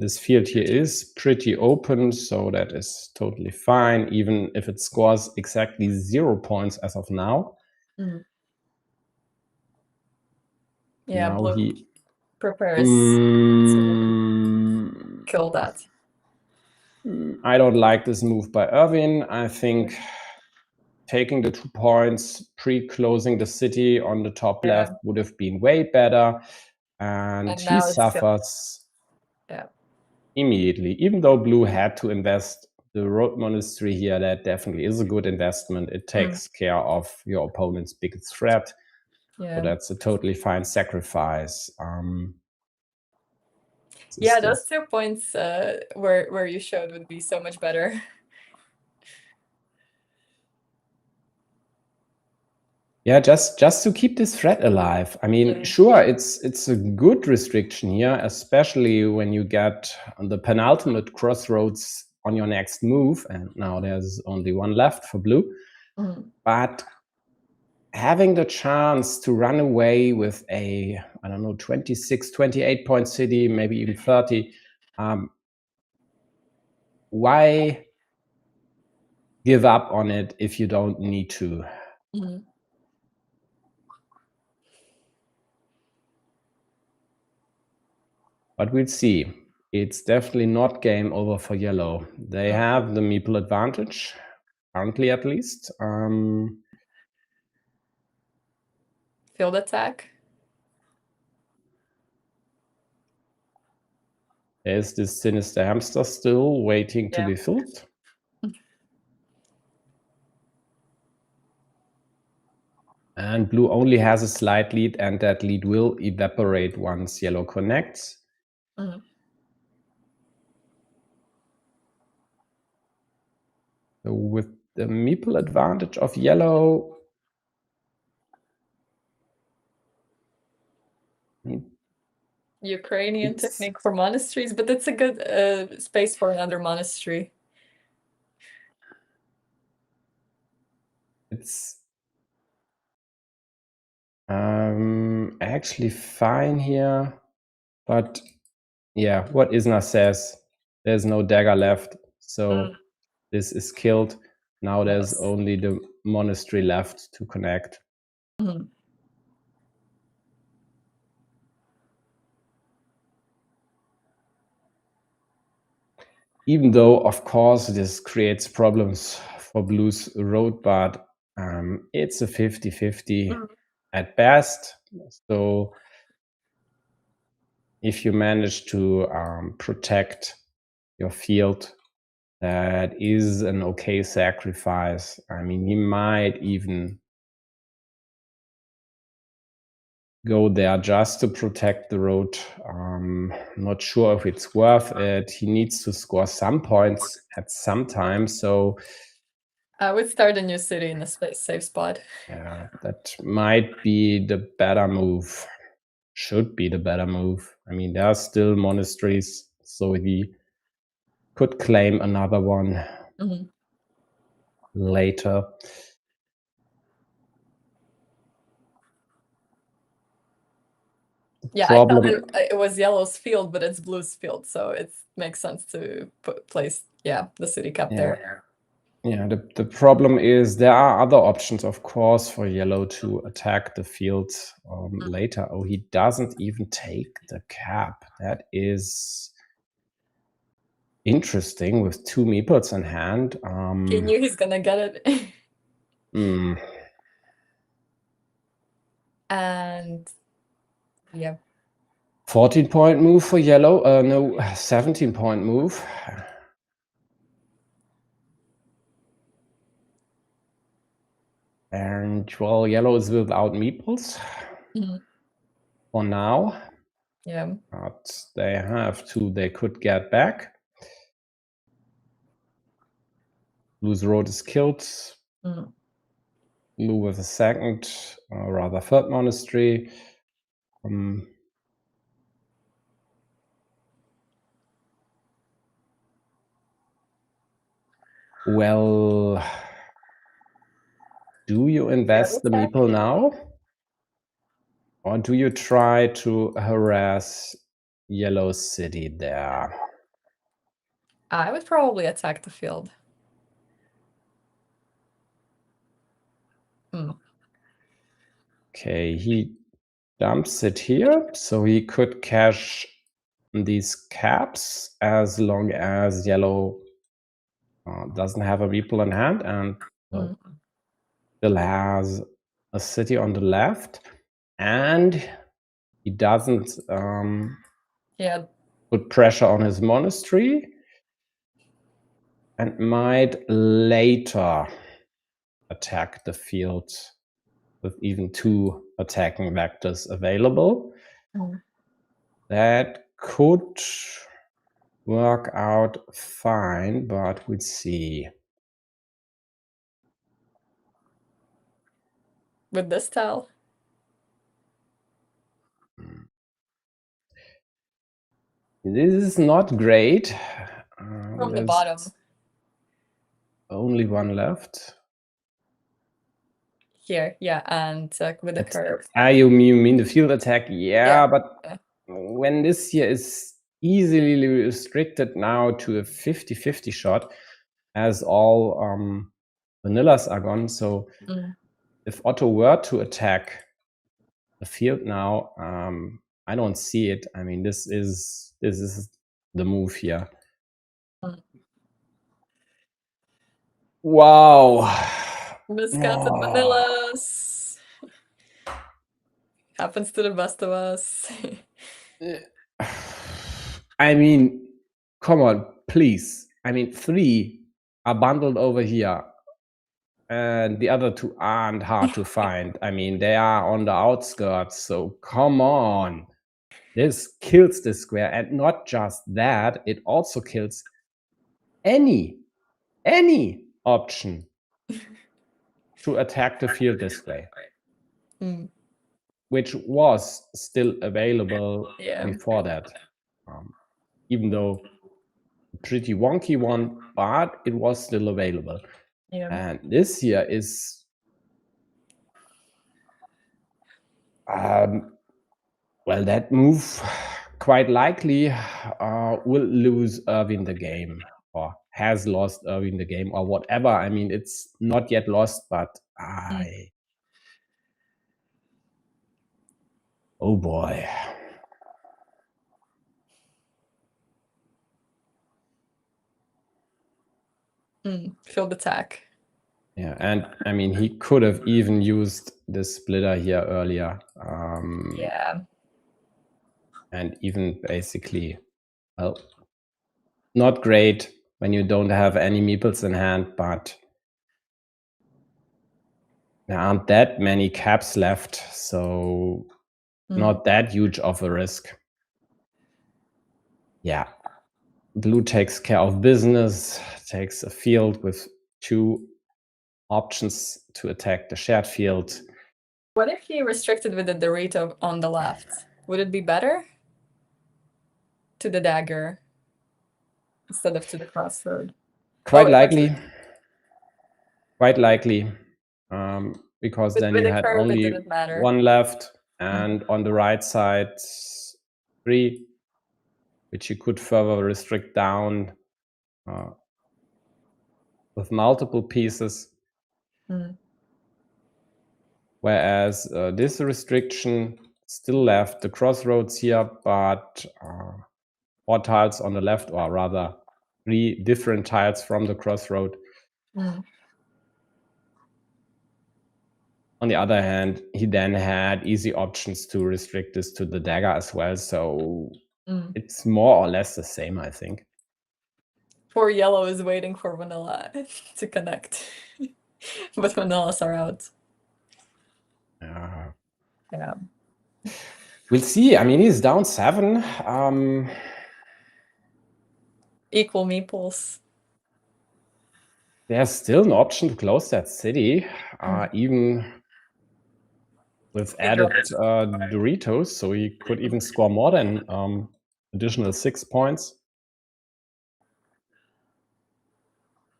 A: This field here is pretty open, so that is totally fine, even if it scores exactly 0 points as of now.
B: Yeah,
A: now
B: blue
A: he
B: prepares to kill that.
A: I don't like this move by Irvin. I think taking the 2 points, pre-closing the city on the top left would have been way better. And he suffers immediately. Even though blue had to invest the road monastery here, that definitely is a good investment. It takes care of your opponent's biggest threat. So that's a totally fine sacrifice.
B: Yeah, those 2 points where you showed would be so much better.
A: Yeah, just to keep this threat alive. I mean, sure, it's a good restriction here, especially when you get the penultimate crossroads on your next move, and now there's only 1 left for blue. But having the chance to run away with a, I don't know, 26, 28 point city, maybe even 30, why give up on it if you don't need to? But we'll see. It's definitely not game over for yellow. They have the meeple advantage, currently at least.
B: Field attack.
A: There's this sinister hamster still waiting to be filled. And blue only has a slight lead, and that lead will evaporate once yellow connects. So with the meeple advantage of yellow,
B: Ukrainian technique for monasteries, but it's a good space for another monastery.
A: It's actually fine here, but yeah, what Isna says, there's no dagger left, so this is killed. Now there's
B: Yes.
A: only the monastery left to connect.
B: Mhm.
A: Even though, of course, this creates problems for Blue's road, but it's a 50-50 at best. So if you manage to protect your field, that is an okay sacrifice. I mean, he might even go there just to protect the road. Not sure if it's worth it. He needs to score some points at some time, so
B: I would start a new city in a safe spot.
A: yeah, that might be the better move. Should be the better move. I mean, there are still monasteries, so he could claim another one later.
B: Yeah, I thought it was Yellow's field, but it's Blue's field, so it makes sense to place the city cap there.
A: Yeah, the problem is there are other options, of course, for Yellow to attack the field later. Oh, he doesn't even take the cap. That is interesting with 2 meeples in hand.
B: He knew he's gonna get it. And yeah.
A: 14-point move for Yellow. No, 17-point move. And well, Yellow is without meeples for now.
B: Yeah.
A: But they have to, they could get back. Blue's road is killed. Blue with a second, or rather third monastery. Well, do you invest the meeple now? Or do you try to harass Yellow City there?
B: I would probably attack the field.
A: Okay, he dumps it here, so he could cash these caps as long as Yellow doesn't have a meeple in hand and still has a city on the left, and he doesn't put pressure on his monastery and might later attack the field with even 2 attacking vectors available. That could work out fine, but we'll see.
B: With this tile?
A: This is not great.
B: From the bottom.
A: Only 1 left.
B: Here, yeah, and with the curve.
A: You mean the field attack? Yeah, but when this here is easily restricted now to a 50-50 shot, as all vanillas are gone. So if Otto were to attack the field now, I don't see it. I mean, this is the move here. Wow.
B: Miscounted vanillas. Happens to the best of us.
A: I mean, come on, please. I mean, 3 are bundled over here, and the other 2 aren't hard to find. I mean, they are on the outskirts, so come on. This kills this square, and not just that, it also kills any option to attack the field this way, which was still available before that. Even though pretty wonky one, but it was still available. And this here is Well, that move quite likely will lose Irving the game, or has lost Irving the game, or whatever. I mean, it's not yet lost, but oh boy.
B: Field attack.
A: Yeah, and I mean, he could have even used the splitter here earlier.
B: Yeah.
A: And even basically, well, not great when you don't have any meeples in hand, but there aren't that many caps left, so not that huge of a risk. Yeah, blue takes care of business, takes a field with 2 options to attack the shared field.
B: What if he restricted with the Dorito on the left? Would it be better? To the dagger instead of to the crossroad?
A: Quite likely. Quite likely. Because then
B: with
A: you
B: the
A: had
B: curve, it
A: only
B: didn't matter.
A: 1 left, and on the right side, 3, which you could further restrict down with multiple pieces. Whereas this restriction still left the crossroads here, but 4 tiles on the left, or rather 3 different tiles from the crossroad. On the other hand, he then had easy options to restrict this to the dagger as well, so it's more or less the same, I think.
B: Poor yellow is waiting for vanilla to connect, but vanillas are out. Yeah.
A: We'll see. I mean, he's down 7.
B: Equal meeples.
A: There's still an option to close that city, even with added Doritos, so he could even score more than additional 6 points.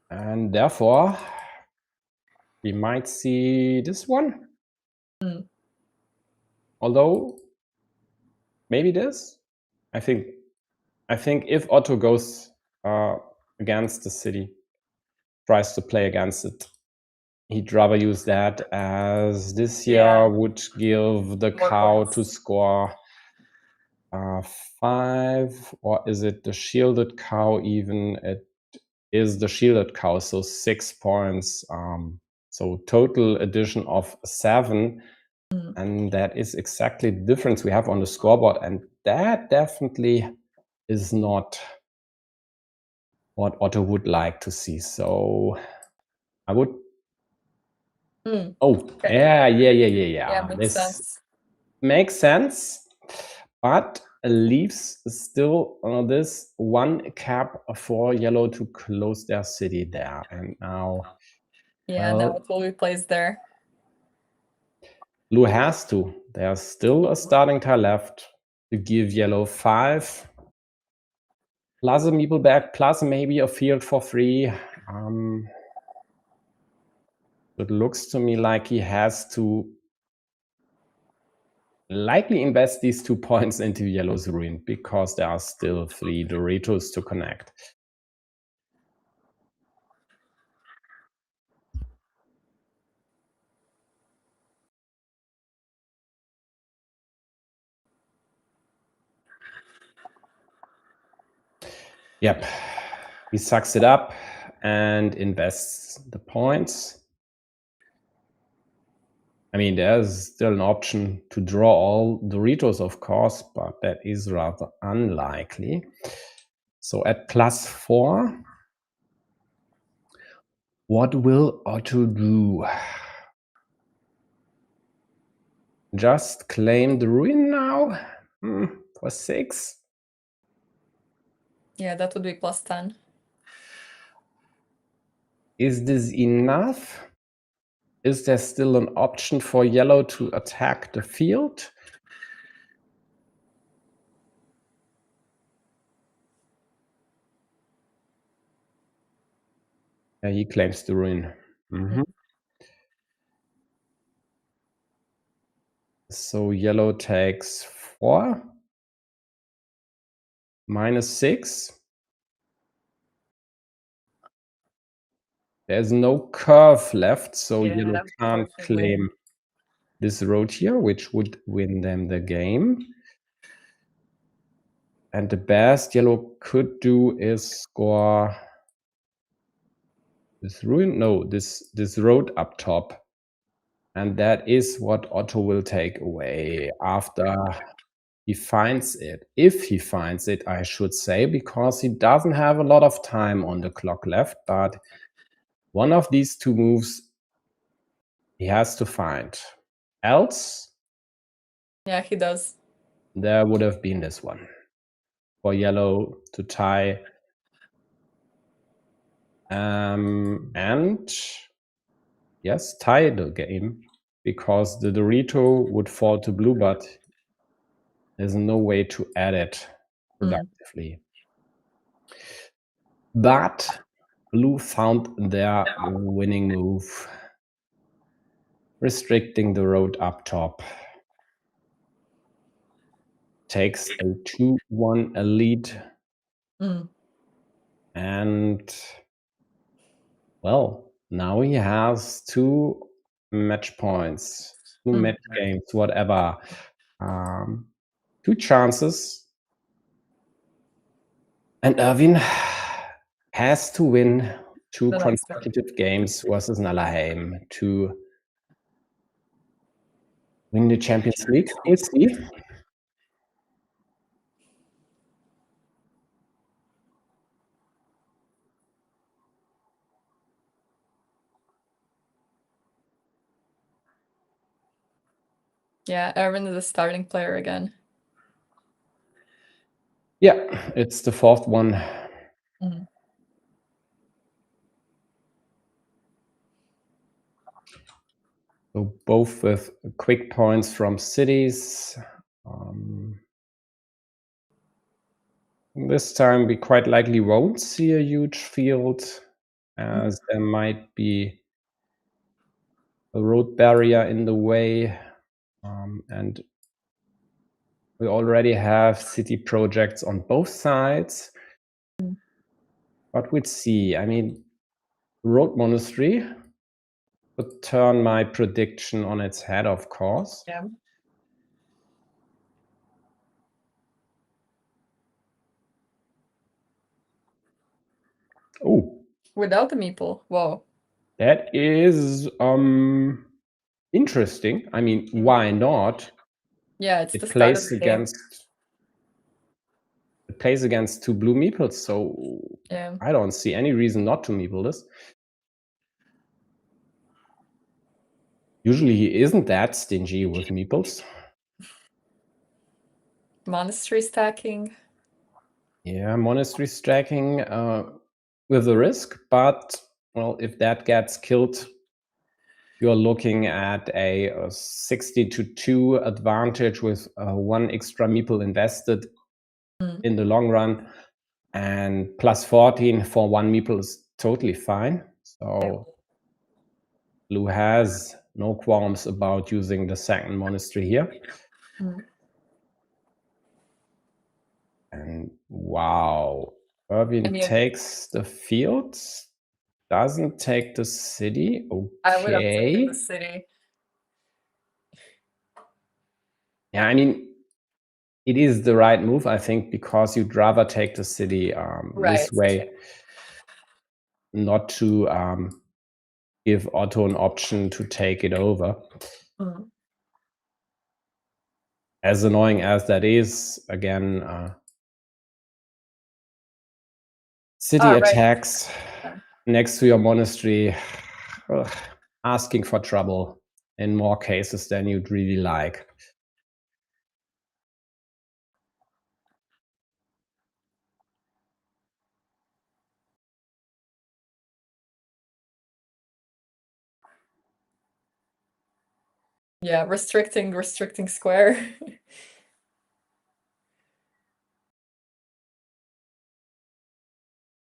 A: And therefore, we might see this one. Although, maybe this. I think if Otto goes against the city, tries to play against it, he'd rather use that, as this here would give the cow to score 5, or is it the shielded cow even? It is the shielded cow, so 6 points. So total addition of 7. And that is exactly the difference we have on the scoreboard. And that definitely is not what Otto would like to see. So I would. Oh, okay. Yeah.
B: Makes sense.
A: Makes sense, but leaves still this 1 cap for yellow to close their city there. And now,
B: now it will be placed there.
A: Blue has to. There's still a starting tile left to give yellow 5. Plus a meeple back, plus maybe a field for 3. It looks to me like he has to likely invest these 2 points into yellow's ruin, because there are still 3 Doritos to connect. Yep, he sucks it up and invests the points. I mean, there's still an option to draw all Doritos, of course, but that is rather unlikely. So at +4, what will Otto do? Just claim the ruin now for 6?
B: Yeah, that would be +10.
A: Is this enough? Is there still an option for yellow to attack the field? Yeah, he claims the ruin. So yellow takes 4. -6. There's no curve left, so yellow can't claim this road here, which would win them the game. And the best yellow could do is score this ruin. No, this road up top. And that is what Otto will take away after he finds it. If he finds it, I should say, because he doesn't have a lot of time on the clock left, but one of these two moves he has to find. Else,
B: Yeah, he does.
A: there would have been this one for yellow to tie. And yes, tie the game because the Dorito would fall to blue, but there's no way to add it productively. But blue found their winning move, restricting the road up top. Takes a 2-1 lead. And well, now he has 2 match points, 2 match games, whatever. 2 chances. And Erwin has to win 2 consecutive games versus Nallerheim to win the Champions League. We'll see.
B: Yeah, Erwin is a starting player again.
A: Yeah, it's the 4th one. So both with quick points from cities. This time we quite likely won't see a huge field, as there might be a road barrier in the way, and we already have city projects on both sides. But we'll see. I mean, road monastery would turn my prediction on its head, of course.
B: Yeah.
A: Oh,
B: Without the meeple. Whoa.
A: that is interesting. I mean, why not?
B: Yeah, it's the
A: It
B: start of the game.
A: plays against 2 blue meeples, so
B: Yeah.
A: I don't see any reason not to meeple this. Usually he isn't that stingy with meeples.
B: Monastery stacking.
A: Yeah, monastery stacking with a risk, but well, if that gets killed, you're looking at a 60-2 advantage with 1 extra meeple invested in the long run, and plus 14 for 1 meeple is totally fine. So blue has no qualms about using the second monastery here. And wow, Erwin takes the field, doesn't take the city. Okay.
B: I would have taken the city.
A: Yeah, I mean, it is the right move, I think, because you'd rather take the city this way, not to give Otto an option to take it over. As annoying as that is, again, city attacks next to your monastery, asking for trouble in more cases than you'd really like.
B: Yeah, restricting square.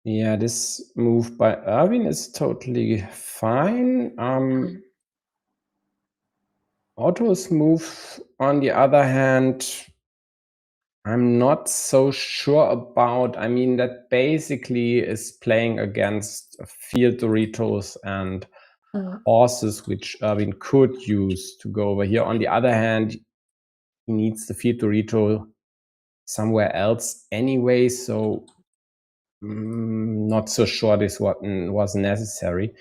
A: Yeah, this move by Erwin is totally fine. Otto's move, on the other hand, I'm not so sure about. I mean, that basically is playing against field Doritos and horses, which Erwin could use to go over here. On the other hand, he needs the field Dorito somewhere else anyway, so not so sure this was necessary.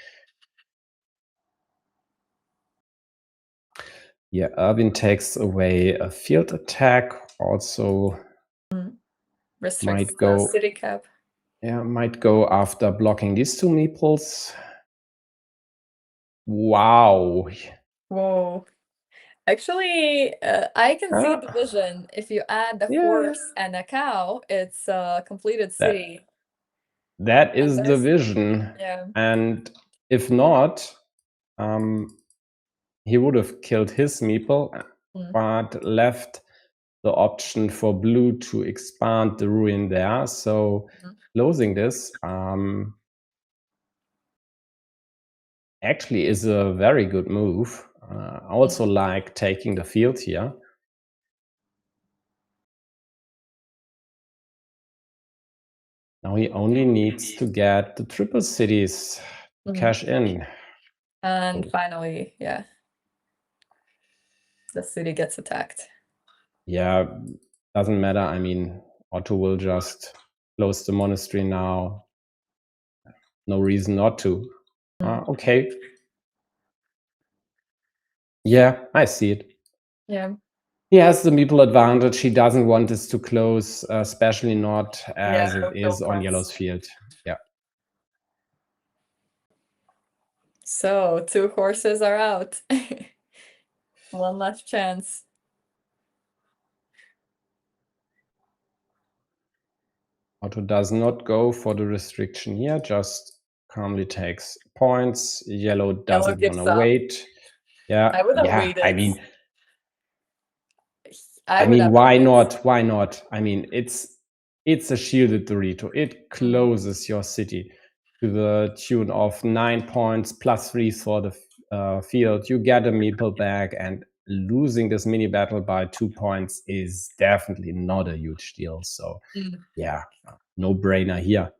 A: Yeah, Erwin takes away a field attack, also
B: restricts
A: might
B: the
A: go
B: city cap.
A: Yeah, might go after blocking these two meeples. Wow.
B: Whoa. Actually, I can see
A: Ah,
B: the vision. If you add the
A: yeah,
B: horse and a cow, it's a completed city.
A: that is
B: And
A: the
B: this-
A: vision.
B: Yeah.
A: And if not, he would have killed his meeple, but left the option for blue to expand the ruin there. So closing this actually is a very good move. I also like taking the field here. Now he only needs to get the triple cities to cash in.
B: And finally, yeah, the city gets attacked.
A: Yeah, doesn't matter. I mean, Otto will just close the monastery now. No reason not to. Okay. Yeah, I see it.
B: Yeah.
A: He has the meeple advantage. He doesn't want this to close, especially not as it is on yellow's field. Yeah.
B: So 2 horses are out. One last chance.
A: Otto does not go for the restriction here, just calmly takes points. Yellow doesn't want
B: gives
A: to
B: up.
A: wait. Yeah,
B: I would have
A: yeah.
B: waited.
A: I mean,
B: I would have
A: why
B: waited.
A: not? Why not? I mean, it's a shielded Dorito. It closes your city to the tune of 9 points plus 3 for the field. You get a meeple back, and losing this mini battle by 2 points is definitely not a huge deal. So, yeah, no brainer here.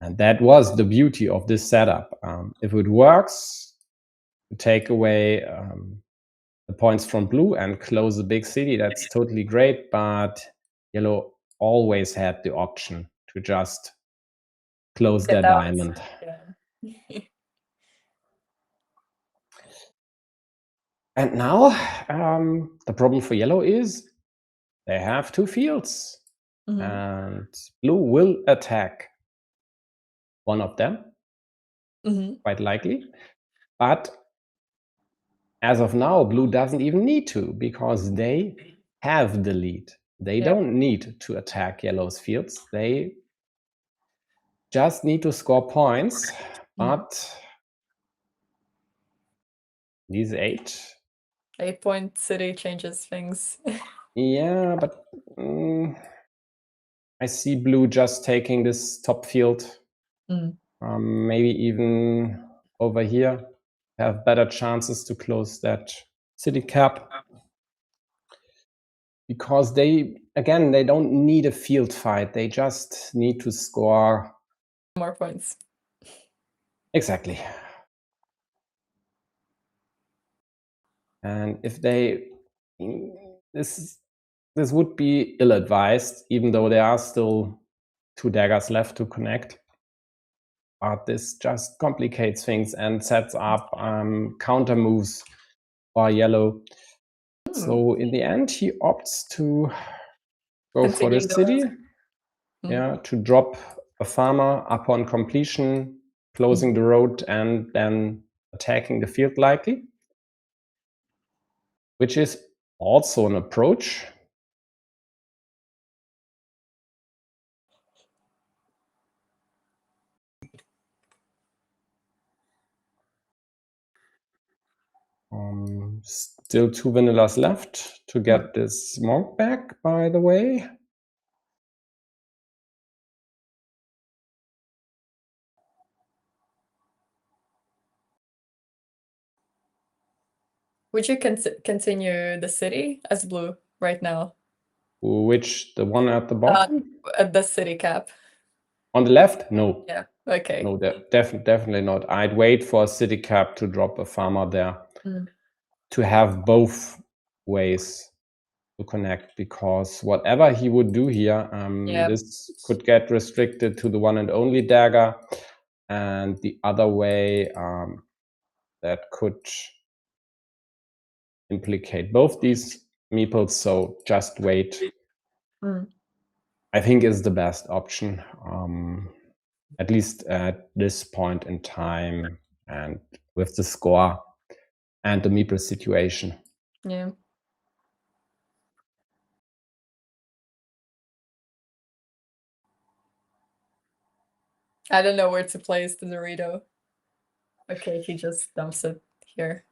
A: And that was the beauty of this setup. If it works, take away the points from blue and close a big city, that's totally great. But yellow always had the option to just close their diamond.
B: Yeah.
A: And now the problem for yellow is they have 2 fields. And blue will attack one of them, quite likely. But as of now, blue doesn't even need to, because they have the lead. They don't need to attack yellow's fields. They just need to score points. But these
B: 8-point city changes things.
A: Yeah, but I see blue just taking this top field. Maybe even over here have better chances to close that city cap. Because they don't need a field fight. They just need to score
B: more points.
A: Exactly. And if they this would be ill-advised, even though there are still 2 daggers left to connect. But this just complicates things and sets up counter moves for yellow. So in the end, he opts to go for the city. Yeah, to drop a farmer upon completion, closing the road, and then attacking the field likely, which is also an approach. Still 2 vanillas left to get this monk back, by the way.
B: Would you continue the city as blue right now?
A: Which, the one at the bottom?
B: At the city cap.
A: On the left? No.
B: Yeah. Okay.
A: No, definitely not. I'd wait for a city cap to drop a farmer there to have both ways to connect, because whatever he would do here, this could get restricted to the one and only dagger, and the other way that could implicate both these meeples. So just wait. I think is the best option, at least at this point in time, and with the score and the meeple situation.
B: Yeah. I don't know where to place the Dorito. Okay, he just dumps it here.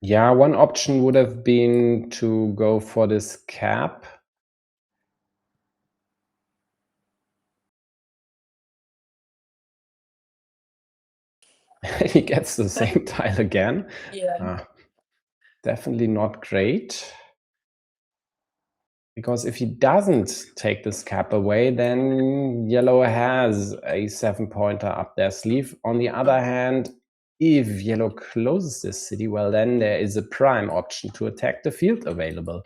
A: Yeah, one option would have been to go for this cap. He gets the same tile again.
B: Yeah.
A: Definitely not great. Because if he doesn't take this cap away, then yellow has a 7-pointer up their sleeve. On the other hand, if yellow closes this city, well, then there is a prime option to attack the field available.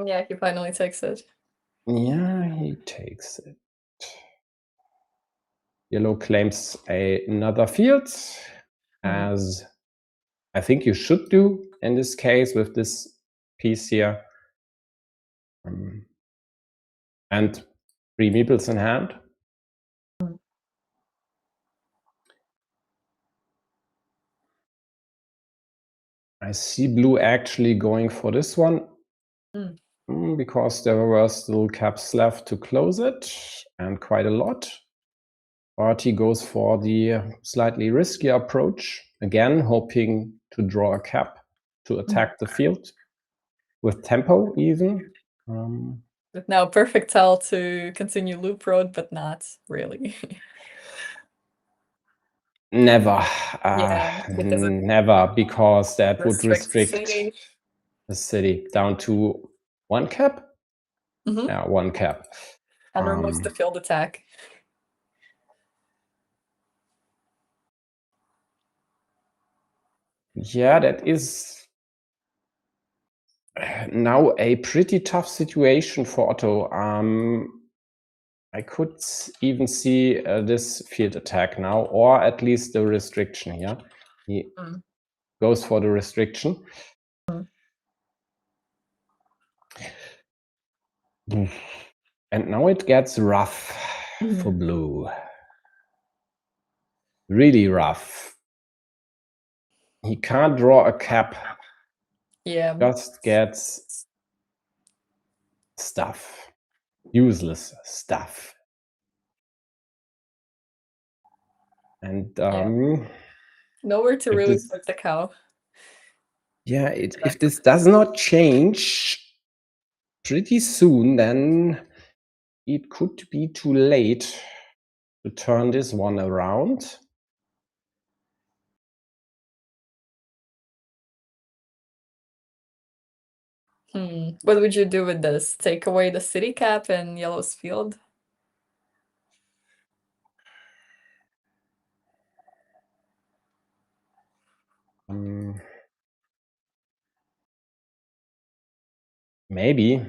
B: Yeah, he finally takes it.
A: Yeah, he takes it. Yellow claims another field, as I think you should do in this case with this piece here. And 3 meeples in hand. I see blue actually going for this one, because there were still caps left to close it, and quite a lot. But he goes for the slightly riskier approach, again hoping to draw a cap to attack the field with tempo even.
B: But now perfect tile to continue loop road, but not really.
A: Never.
B: Because
A: never, because that would restrict
B: city.
A: the city down to 1 cap. Yeah, 1 cap.
B: And removes the field attack.
A: Yeah, that is now a pretty tough situation for Otto. I could even see this field attack now, or at least the restriction here. He goes for the restriction. And now it gets rough for blue. Really rough. He can't draw a cap.
B: Yeah.
A: Just gets stuff. Useless stuff. And
B: nowhere to really put the cow.
A: Yeah, if this does not change pretty soon, then it could be too late to turn this one around.
B: What would you do with this? Take away the city cap and yellow's field?
A: Maybe.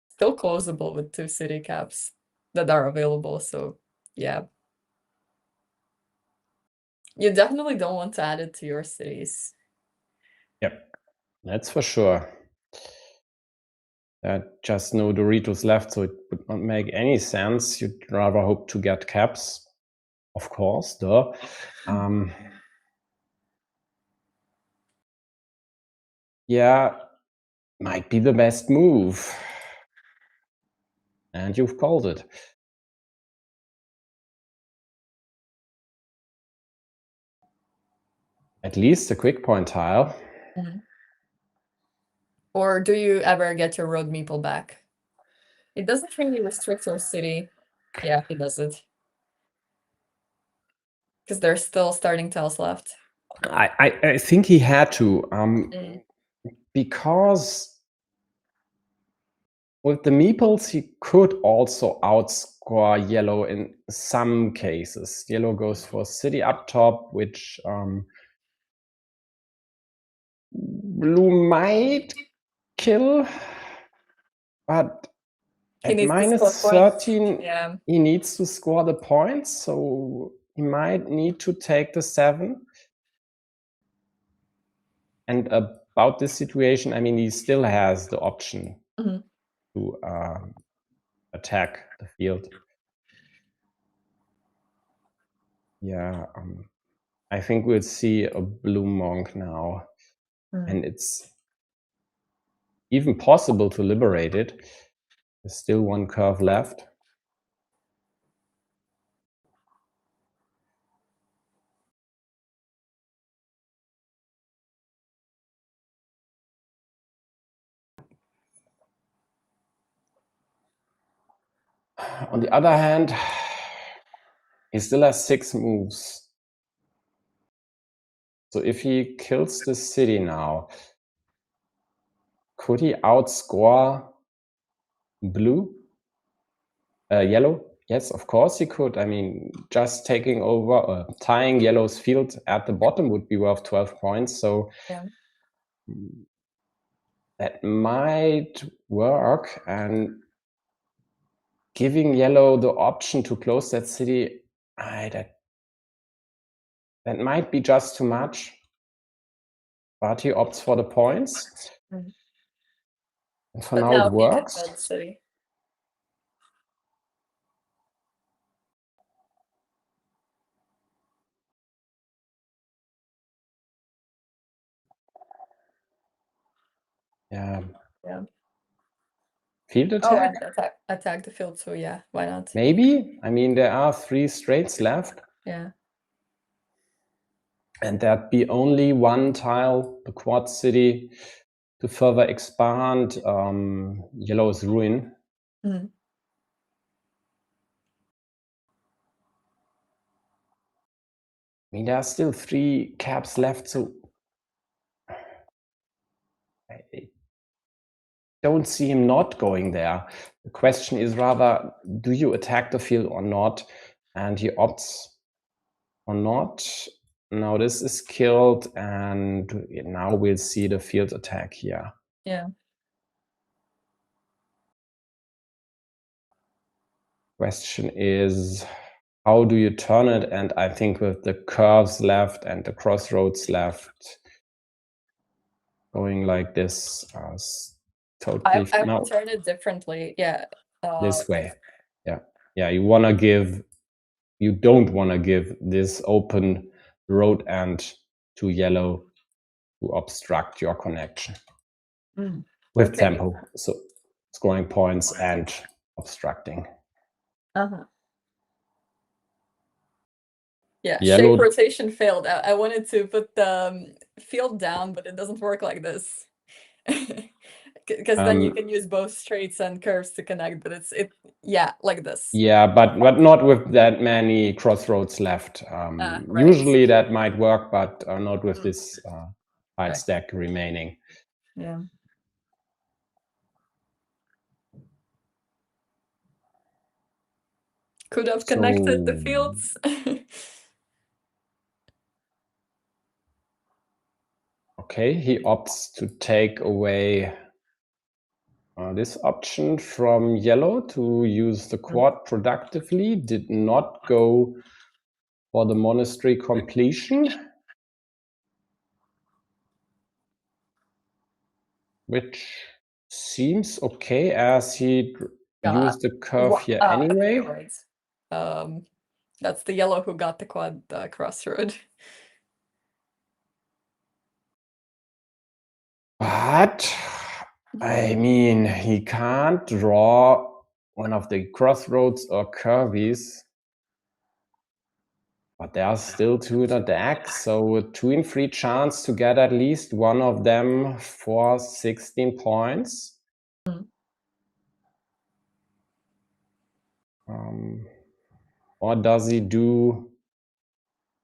B: Still closable with 2 city caps that are available, so yeah. You definitely don't want to add it to your cities.
A: Yep, that's for sure. Just no Doritos left, so it would not make any sense. You'd rather hope to get caps, of course, duh. Yeah, might be the best move. And you've called it. At least a quick point tile.
B: Or do you ever get your road meeple back? It doesn't really restrict your city. Yeah, it does it. Because there's still starting tiles left.
A: I think he had to, because with the meeples, he could also outscore yellow in some cases. Yellow goes for city up top, which blue might kill, but
B: He
A: at
B: needs to score
A: minus
B: points.
A: 13,
B: Yeah.
A: he needs to score the points, so he might need to take the 7. And about this situation, I mean, he still has the option to attack the field. Yeah, I think we'll see a blue monk now, and it's even possible to liberate it. There's still one curve left. On the other hand, he still has 6 moves. So if he kills the city now, could he outscore blue? Yellow? Yes, of course he could. I mean, just taking over, tying yellow's field at the bottom would be worth 12 points. So
B: Yeah.
A: that might work, and giving yellow the option to close that city, that might be just too much. But he opts for the points. And for now it works.
B: City.
A: Yeah.
B: Yeah.
A: Field attack?
B: Oh, attack the field, so yeah, why not?
A: Maybe. I mean, there are 3 straights left.
B: Yeah.
A: And there'd be only one tile, the quad city, to further expand yellow's ruin. I mean, there are still 3 caps left, so I don't see him not going there. The question is rather, do you attack the field or not? And he opts or not. Now this is killed, and now we'll see the field attack here.
B: Yeah.
A: Question is, how do you turn it? And I think with the curves left and the crossroads left, going like this, totally.
B: I would turn it differently. Yeah.
A: This way. Yeah. You don't want to give this open road end to yellow to obstruct your connection with tempo. So scoring points and obstructing.
B: Yeah,
A: Yellow.
B: shape rotation failed. I wanted to put the field down, but it doesn't work like this. Because then you can use both straights and curves to connect, but yeah, like this.
A: Yeah, but not with that many crossroads left.
B: Right.
A: Usually that might work, but not with this tile stack remaining.
B: Yeah. Could have connected the fields.
A: Okay, he opts to take away this option from yellow to use the quad productively. Did not go for the monastery completion, which seems okay as he used the curve here anyway.
B: Right. That's the yellow who got the quad crossroad.
A: But I mean, he can't draw one of the crossroads or curvies. But there are still 2 in the deck, so a 2 in 3 chance to get at least one of them for 16 points. Or does he do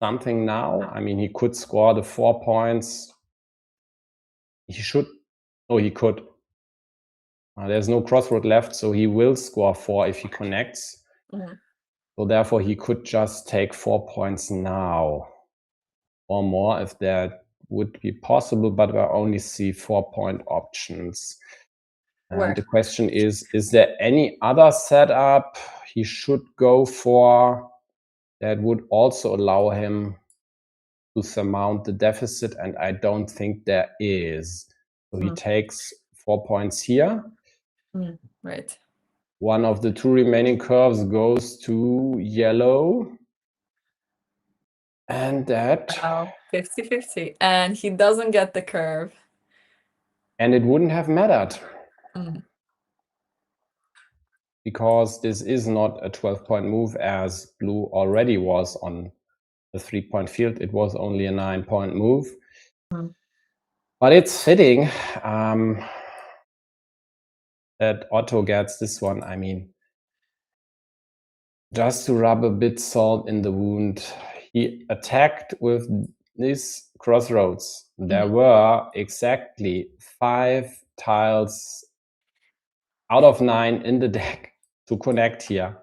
A: something now. I mean, he could score the 4 points. He should. Oh, he could. There's no crossroad left, so he will score 4 if he connects.
B: Mhm.
A: So therefore, he could just take 4 points now or more if that would be possible, but I only see 4-point options.
B: Where?
A: And the question is there any other setup he should go for that would also allow him to surmount the deficit? And I don't think there is. So he takes 4 points here.
B: Right.
A: One of the 2 remaining curves goes to yellow. And that...
B: Wow, 50-50. And he doesn't get the curve.
A: And it wouldn't have mattered.
B: Mm.
A: Because this is not a 12-point move as blue already was on the 3-point field. It was only a 9-point move. But it's fitting that Otto gets this one. I mean, just to rub a bit salt in the wound, he attacked with these crossroads. There were exactly 5 tiles out of 9 in the deck to connect here.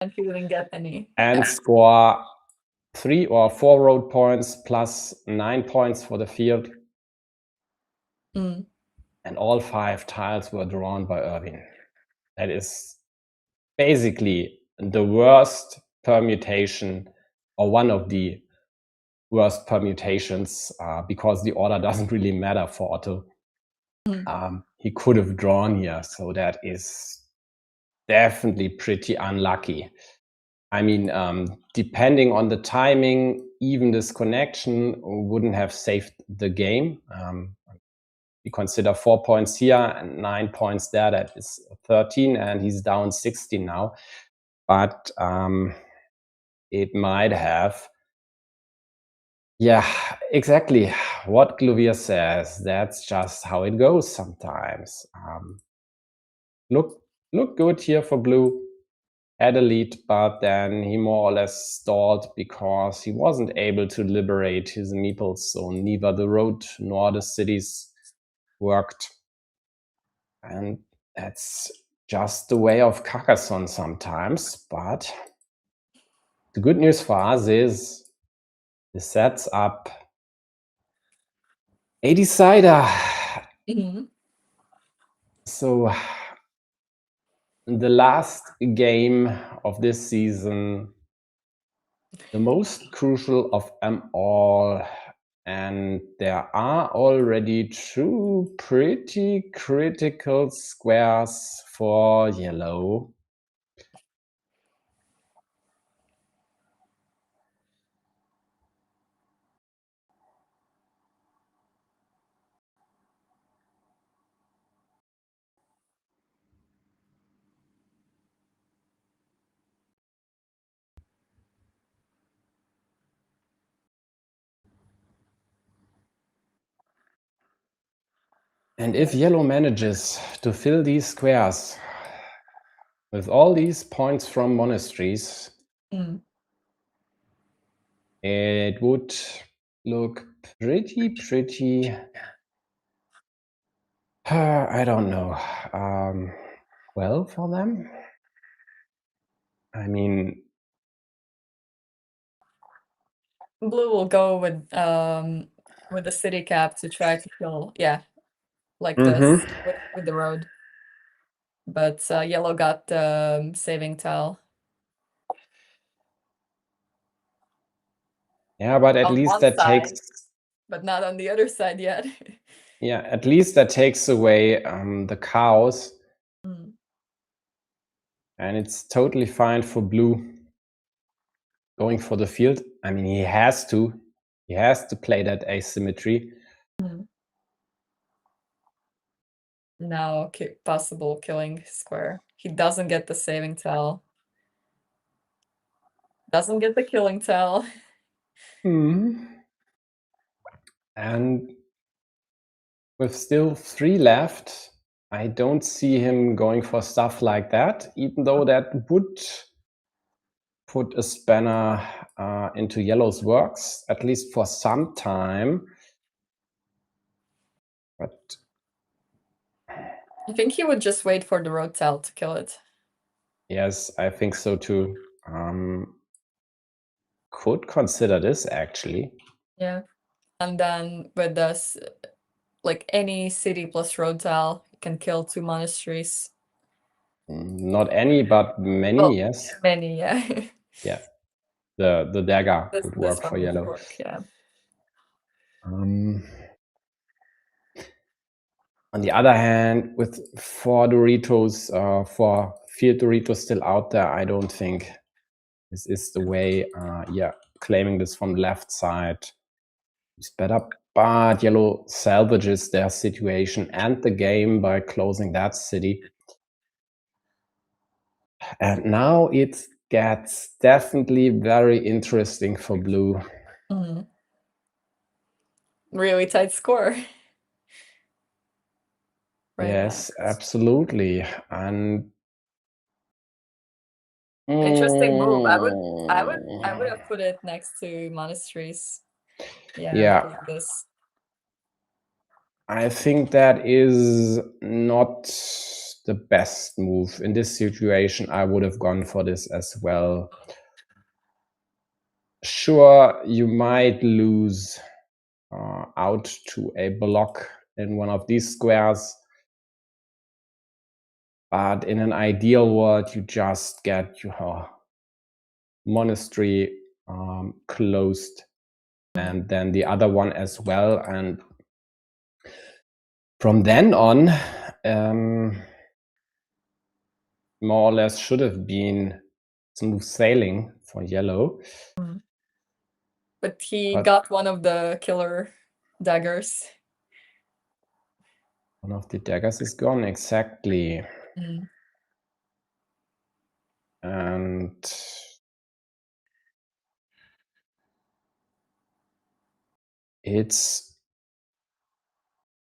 B: And he didn't get any.
A: And score 3 or 4 road points plus 9 points for the field. And all 5 tiles were drawn by Erwin. That is basically the worst permutation, or one of the worst permutations, because the order doesn't really matter for Otto. He could have drawn here, so that is definitely pretty unlucky. I mean, depending on the timing, even this connection wouldn't have saved the game. You consider 4 points here and 9 points there, that is 13, and he's down 16 now. But it might have. Yeah, exactly what Glovier says. That's just how it goes sometimes. Look good here for blue. Had a lead, but then he more or less stalled because he wasn't able to liberate his meeples. So neither the road nor the cities worked. And that's just the way of Carcassonne sometimes. But the good news for us is it sets up a decider. So the last game of this season, the most crucial of them all. And there are already 2 pretty critical squares for yellow. And if yellow manages to fill these squares with all these points from monasteries, it would look pretty, I don't know, well for them. I mean,
B: Blue will go with the city cap to try to kill, like this with the road. But yellow got the saving tile.
A: Yeah, but at
B: On
A: least
B: one
A: that
B: side,
A: takes...
B: but not on the other side yet.
A: Yeah, at least that takes away the cows. And it's totally fine for blue going for the field. I mean, he has to play that asymmetry.
B: Now, possible killing square. He doesn't get the saving tile. Doesn't get the killing tile.
A: And with still 3 left, I don't see him going for stuff like that, even though that would put a spanner into yellow's works, at least for some time. But
B: I think he would just wait for the road tile to kill it.
A: yes, I think so too. Could consider this actually.
B: Yeah. And then with this, like any city plus road tile can kill 2 monasteries.
A: Not any, but many,
B: Well,
A: yes.
B: many, yeah.
A: Yeah. The dagger
B: This
A: would
B: this
A: work
B: one
A: for
B: would
A: yellow.
B: work, yeah.
A: On the other hand, with 4 Doritos, 4 field Doritos still out there, I don't think this is the way. Yeah, claiming this from the left side is better. But yellow salvages their situation and the game by closing that city. And now it gets definitely very interesting for blue.
B: Mhm. Really tight score. Right
A: Yes,
B: now.
A: absolutely. And
B: Interesting move. I would have put it next to monasteries. Yeah,
A: yeah,
B: take this.
A: I think that is not the best move. In this situation, I would have gone for this as well. Sure, you might lose out to a block in one of these squares, but in an ideal world, you just get your monastery closed and then the other one as well. And from then on, more or less should have been smooth sailing for yellow.
B: But he
A: But
B: got one of the killer daggers.
A: one of the daggers is gone, exactly.
B: Mm.
A: And it's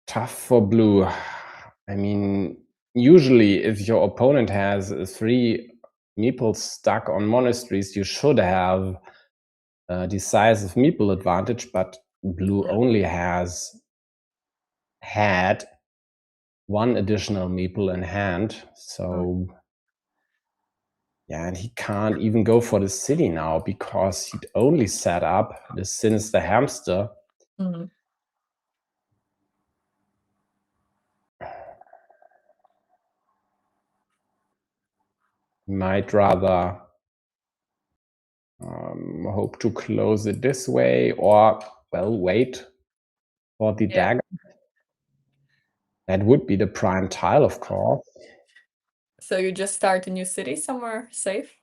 A: tough for blue. I mean, usually if your opponent has 3 meeples stuck on monasteries, you should have decisive meeple advantage, but blue only has had 1 additional meeple in hand. So yeah, and he can't even go for the city now because he'd only set up the sinister hamster.
B: Mm.
A: Might rather hope to close it this way, or well, wait for the
B: Yeah.
A: dagger. That would be the prime tile, of course.
B: So you just start a new city somewhere safe?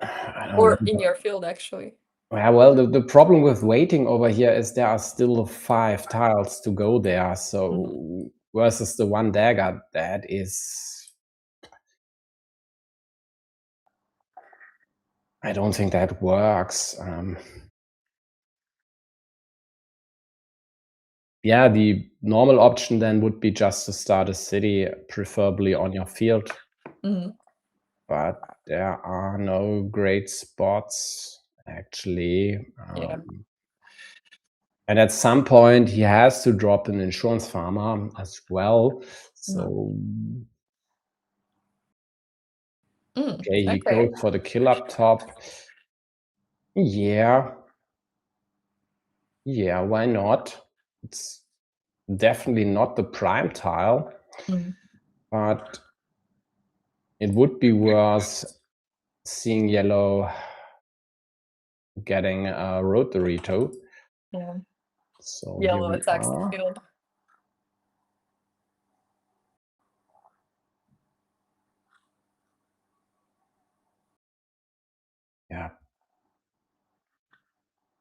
A: I don't
B: Or
A: know.
B: in your field, actually.
A: Yeah, well, the problem with waiting over here is there are still 5 tiles to go there. So versus the 1 dagger, that is, I don't think that works. Yeah, the normal option then would be just to start a city, preferably on your field.
B: Mhm.
A: But there are no great spots, actually.
B: Yeah.
A: And at some point, he has to drop an insurance farmer as well. So, okay, he
B: Okay.
A: goes for the kill up top. Yeah. Yeah, why not? It's definitely not the prime tile, but it would be worth seeing yellow getting a road Dorito.
B: Yeah.
A: So here
B: Yellow
A: we
B: attacks the
A: are.
B: field.
A: Yeah.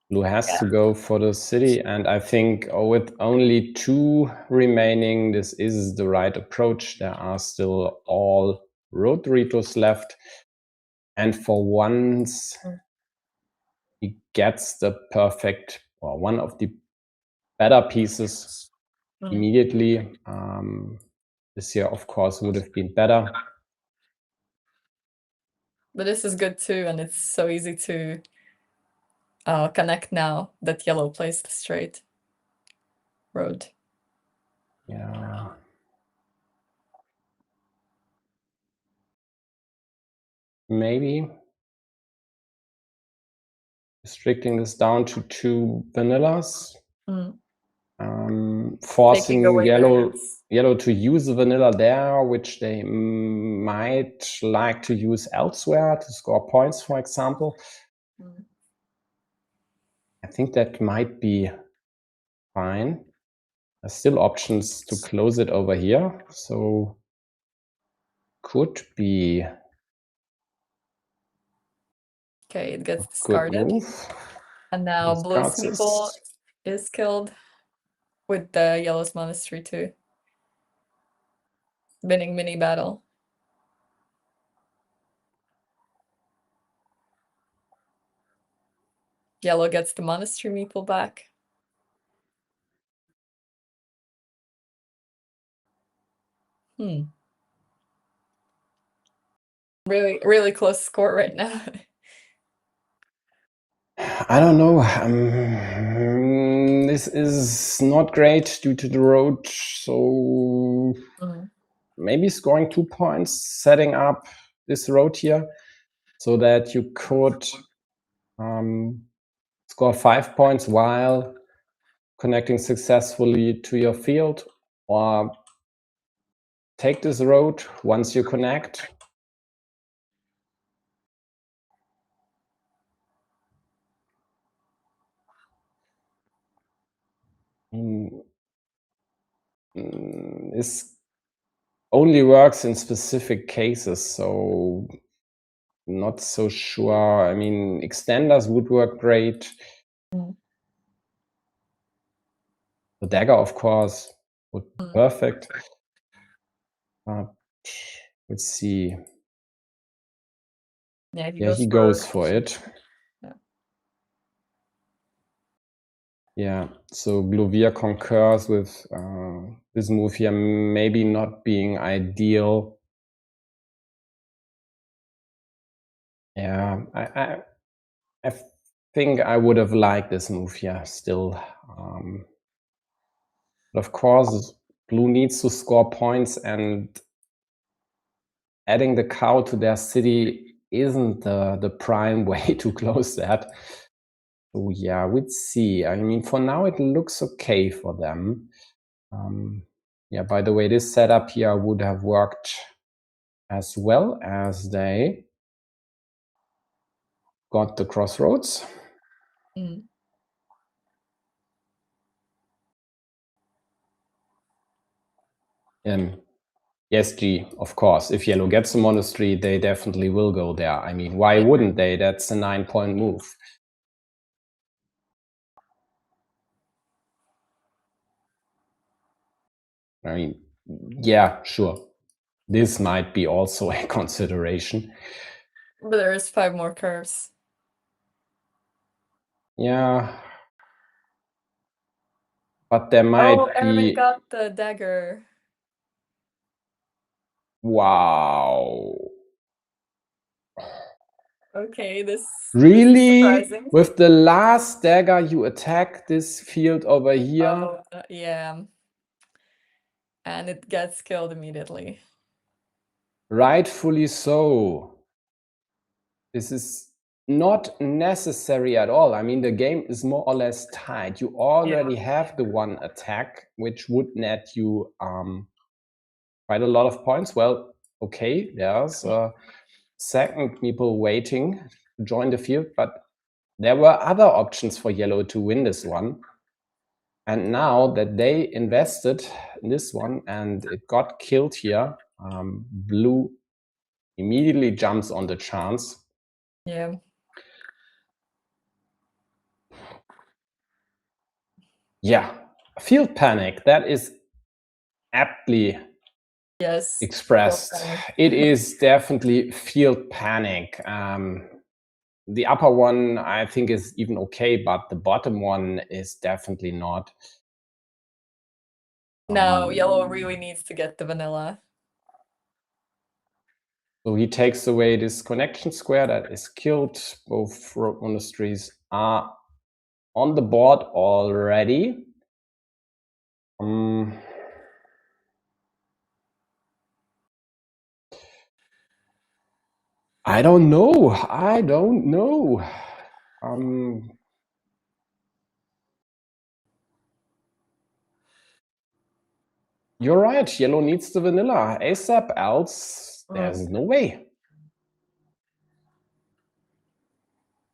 A: Blue has to go for the city, and I think with only 2 remaining, this is the right approach. There are still all road Doritos left, and for once, he gets the perfect, or one of the better pieces immediately. This here, of course, would have been better.
B: But this is good too, and it's so easy to connect now that yellow plays the straight road.
A: Yeah. Maybe restricting this down to 2 vanillas. Forcing yellow to use the vanilla there, which they might like to use elsewhere to score points, for example. I think that might be fine. There's still options to close it over here, so could be.
B: Okay, it gets discarded.
A: Good move.
B: And now blue's meeple is killed with the yellow's monastery too. Winning mini battle. Yellow gets the monastery meeple back. Really, really close score right now.
A: I don't know. This is not great due to the road, so maybe scoring 2 points, setting up this road here so that you could score 5 points while connecting successfully to your field, or take this road once you connect. This only works in specific cases, so not so sure. I mean, extenders would work great. The dagger, of course, would be perfect. Let's see.
B: Yeah,
A: he goes for it. Yeah, so Bluvia concurs with this move here maybe not being ideal. Yeah, I think I would have liked this move here still. But of course, blue needs to score points, and adding the cow to their city isn't the prime way to close that. So yeah, we'd see. I mean, for now it looks okay for them. Yeah, by the way, this setup here would have worked as well as they got the crossroads. Yes, G, of course. If yellow gets the monastery, they definitely will go there. I mean, why wouldn't they? That's a 9-point move. I mean, yeah, sure. This might be also a consideration.
B: But there's 5 more curves.
A: Yeah. But there might
B: Erwin got the dagger.
A: Wow.
B: Okay, this
A: really?
B: This is surprising.
A: With the last dagger, you attack this field over here?
B: Yeah. And it gets killed immediately.
A: Rightfully so. This is not necessary at all. I mean, the game is more or less tied. You already have the one attack, which would net you quite a lot of points. Well, okay, there's a second meeple waiting to join the field, but there were other options for yellow to win this one. And now that they invested in this one and it got killed here, blue immediately jumps on the chance.
B: Yeah.
A: Yeah, field panic. That is aptly expressed. It is definitely field panic. The upper one, I think, is even okay, but the bottom one is definitely not.
B: No, yellow really needs to get the vanilla.
A: So he takes away this connection square that is killed. Both road monasteries are on the board already. I don't know. You're right. Yellow needs the vanilla ASAP, else there's no way.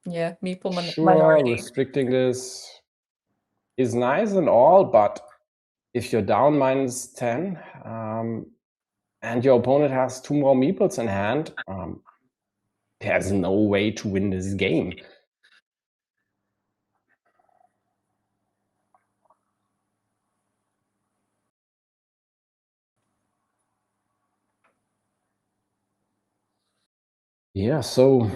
B: Yeah, meeple
A: Sure,
B: minority.
A: restricting this is nice and all, but if you're down -10 and your opponent has 2 more meeples in hand, there's no way to win this game. Yeah, so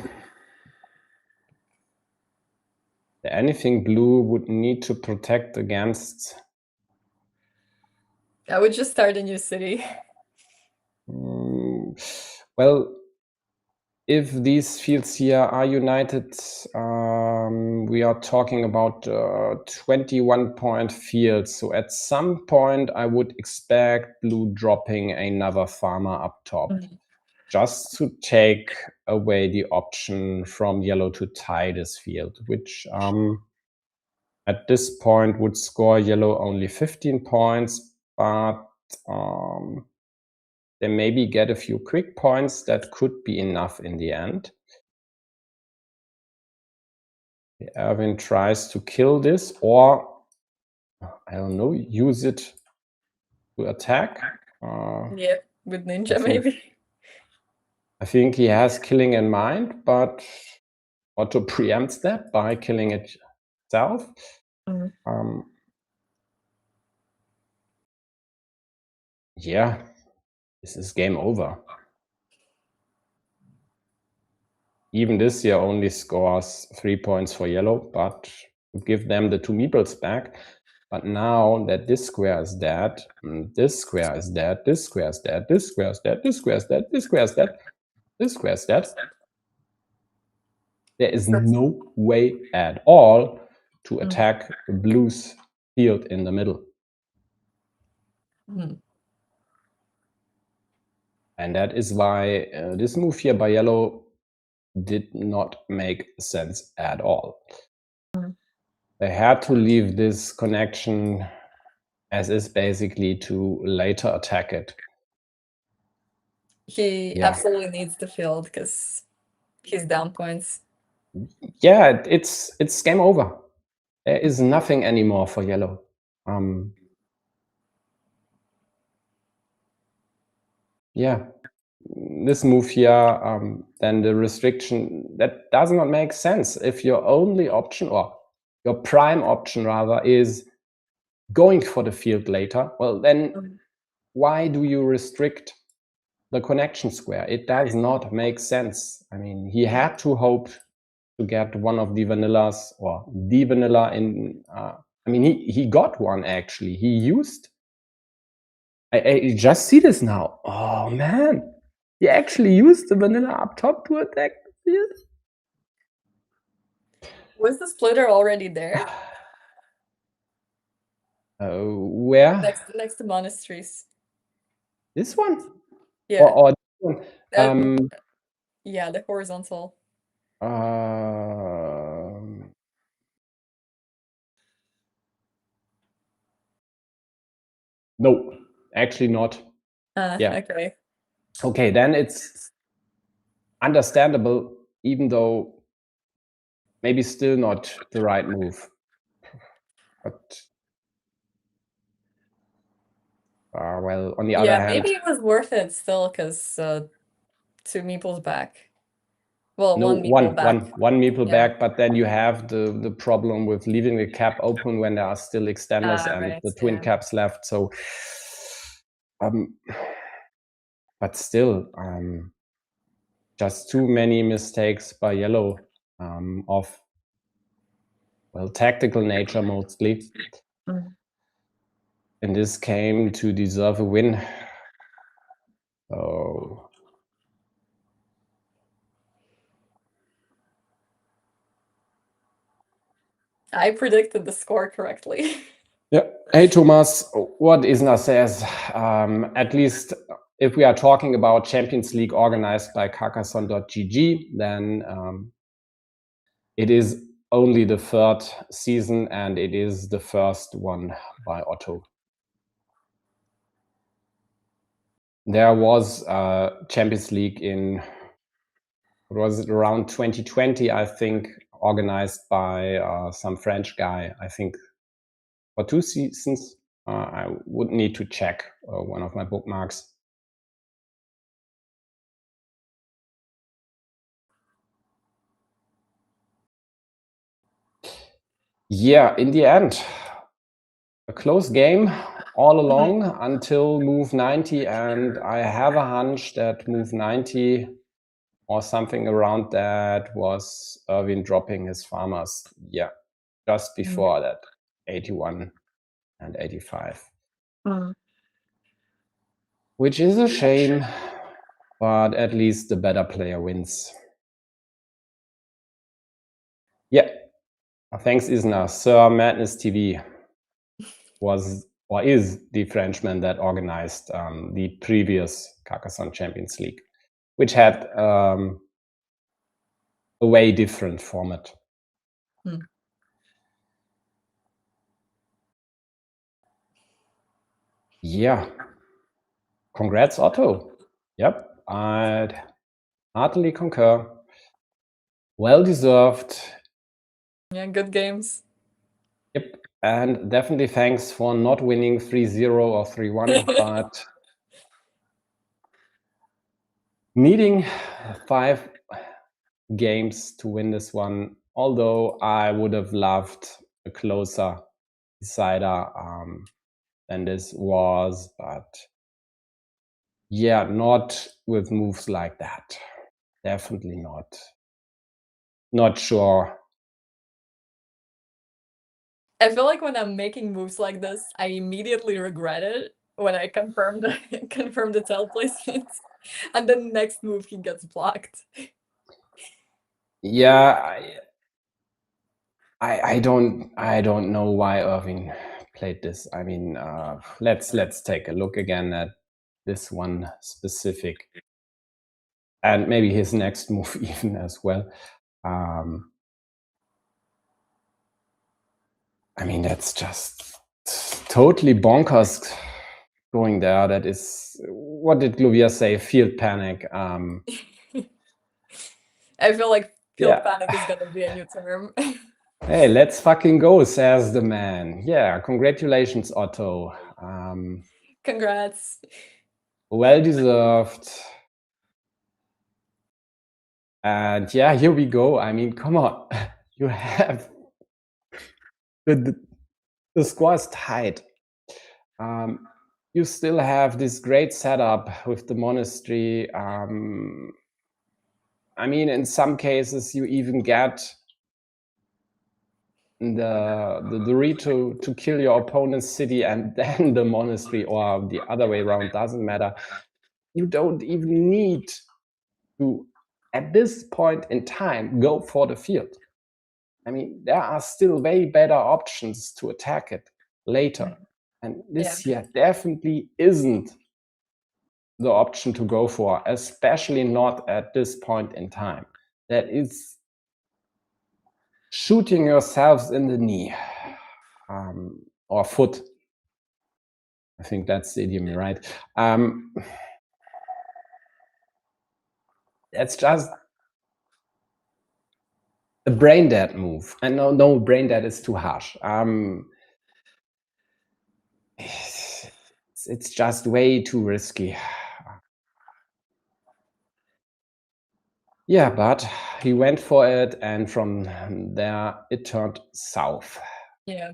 A: anything blue would need to protect against.
B: I would just start a new city.
A: Well, if these fields here are united, we are talking about 21-point fields. So at some point, I would expect blue dropping another farmer up top, just to take away the option from yellow to tie this field, which at this point would score yellow only 15 points, but they maybe get a few quick points that could be enough in the end. Erwin tries to kill this, or I don't know, use it to attack.
B: Yeah, with ninja maybe.
A: I think he has killing in mind, but Otto preempts that by killing it itself. Yeah, this is game over. Even this year only scores 3 points for yellow, but would give them the 2 meeples back. But now that this square is dead, this square is dead, this square is dead, this square is dead, this square is dead, this square is dead, this square is dead. There is no way at all to attack the blue's field in the middle. And that is why this move here by yellow did not make sense at all. They had to leave this connection as is, basically, to later attack it.
B: He absolutely needs the field because he's down points.
A: Yeah, it's game over. There is nothing anymore for yellow. Yeah, this move here, then the restriction, that does not make sense. If your only option, or your prime option rather, is going for the field later, well then why do you restrict the connection square? It does not make sense. I mean, he had to hope to get one of the vanillas, or the vanilla in, I mean, he got one actually. He used, I just see this now. Oh man, he actually used the vanilla up top to attack the field.
B: Was the splitter already there?
A: Where?
B: Next to monasteries.
A: This one?
B: Yeah.
A: Or this one?
B: Yeah, the horizontal.
A: No, actually not. Yeah.
B: Okay.
A: Okay, then it's understandable, even though maybe still not the right move. But well, on the other hand,
B: maybe it was worth it still, because 2 meeples back. Well,
A: no,
B: 1 meeple back.
A: one meeple back, but then you have the problem with leaving the cap open when there are still extenders and
B: right,
A: the twin caps left. So, but still, just too many mistakes by yellow, of, well, tactical nature mostly. And this came to deserve a win. So
B: I predicted the score correctly.
A: Yeah. Hey, Thomas, what Isna says, at least if we are talking about Champions League organized by Carcassonne.gg, then it is only the third season and it is the first one by Otto. There was Champions League in, what was it, around 2020, I think, organized by some French guy, I think, for 2 seasons. I would need to check one of my bookmarks. Yeah, in the end, a close game all along until move 90, and I have a hunch that move 90 or something around that was Irvin dropping his farmers. Yeah, just before that, 81 and 85. Which is a shame, but at least the better player wins. Yeah, thanks Isna. Sir Madness TV was or is the Frenchman that organized the previous Carcassonne Champions League, which had a way different format. Yeah. Congrats, Otto. Yep, I'd heartily concur. Well deserved.
B: Yeah, good games.
A: Yep, and definitely thanks for not winning 3-0 or 3-1, but needing 5 games to win this one. Although I would have loved a closer decider than this was, but yeah, not with moves like that. Definitely not. Not sure.
B: I feel like when I'm making moves like this, I immediately regret it when I confirm the tile placement, and then next move he gets blocked.
A: Yeah, I don't know why Irving played this. I mean, let's take a look again at this one specific, and maybe his next move even as well. I mean, that's just totally bonkers going there. That is, what did Glovier say? Field panic.
B: I feel like field panic is gonna be a new term.
A: Hey, let's fucking go, says the man. Yeah, congratulations, Otto.
B: Congrats.
A: Well deserved. And yeah, here we go. I mean, come on. You have the score is tied. You still have this great setup with the monastery. I mean, in some cases, you even get the read to kill your opponent's city and then the monastery, or the other way around, doesn't matter. You don't even need to, at this point in time, go for the field. I mean, there are still way better options to attack it later. And this here definitely isn't the option to go for, especially not at this point in time. That is shooting yourselves in the knee or foot. I think that's the idiom, right? That's just a brain dead move. And no, brain dead is too harsh. It's just way too risky. Yeah, but he went for it, and from there it turned south.
B: Yeah.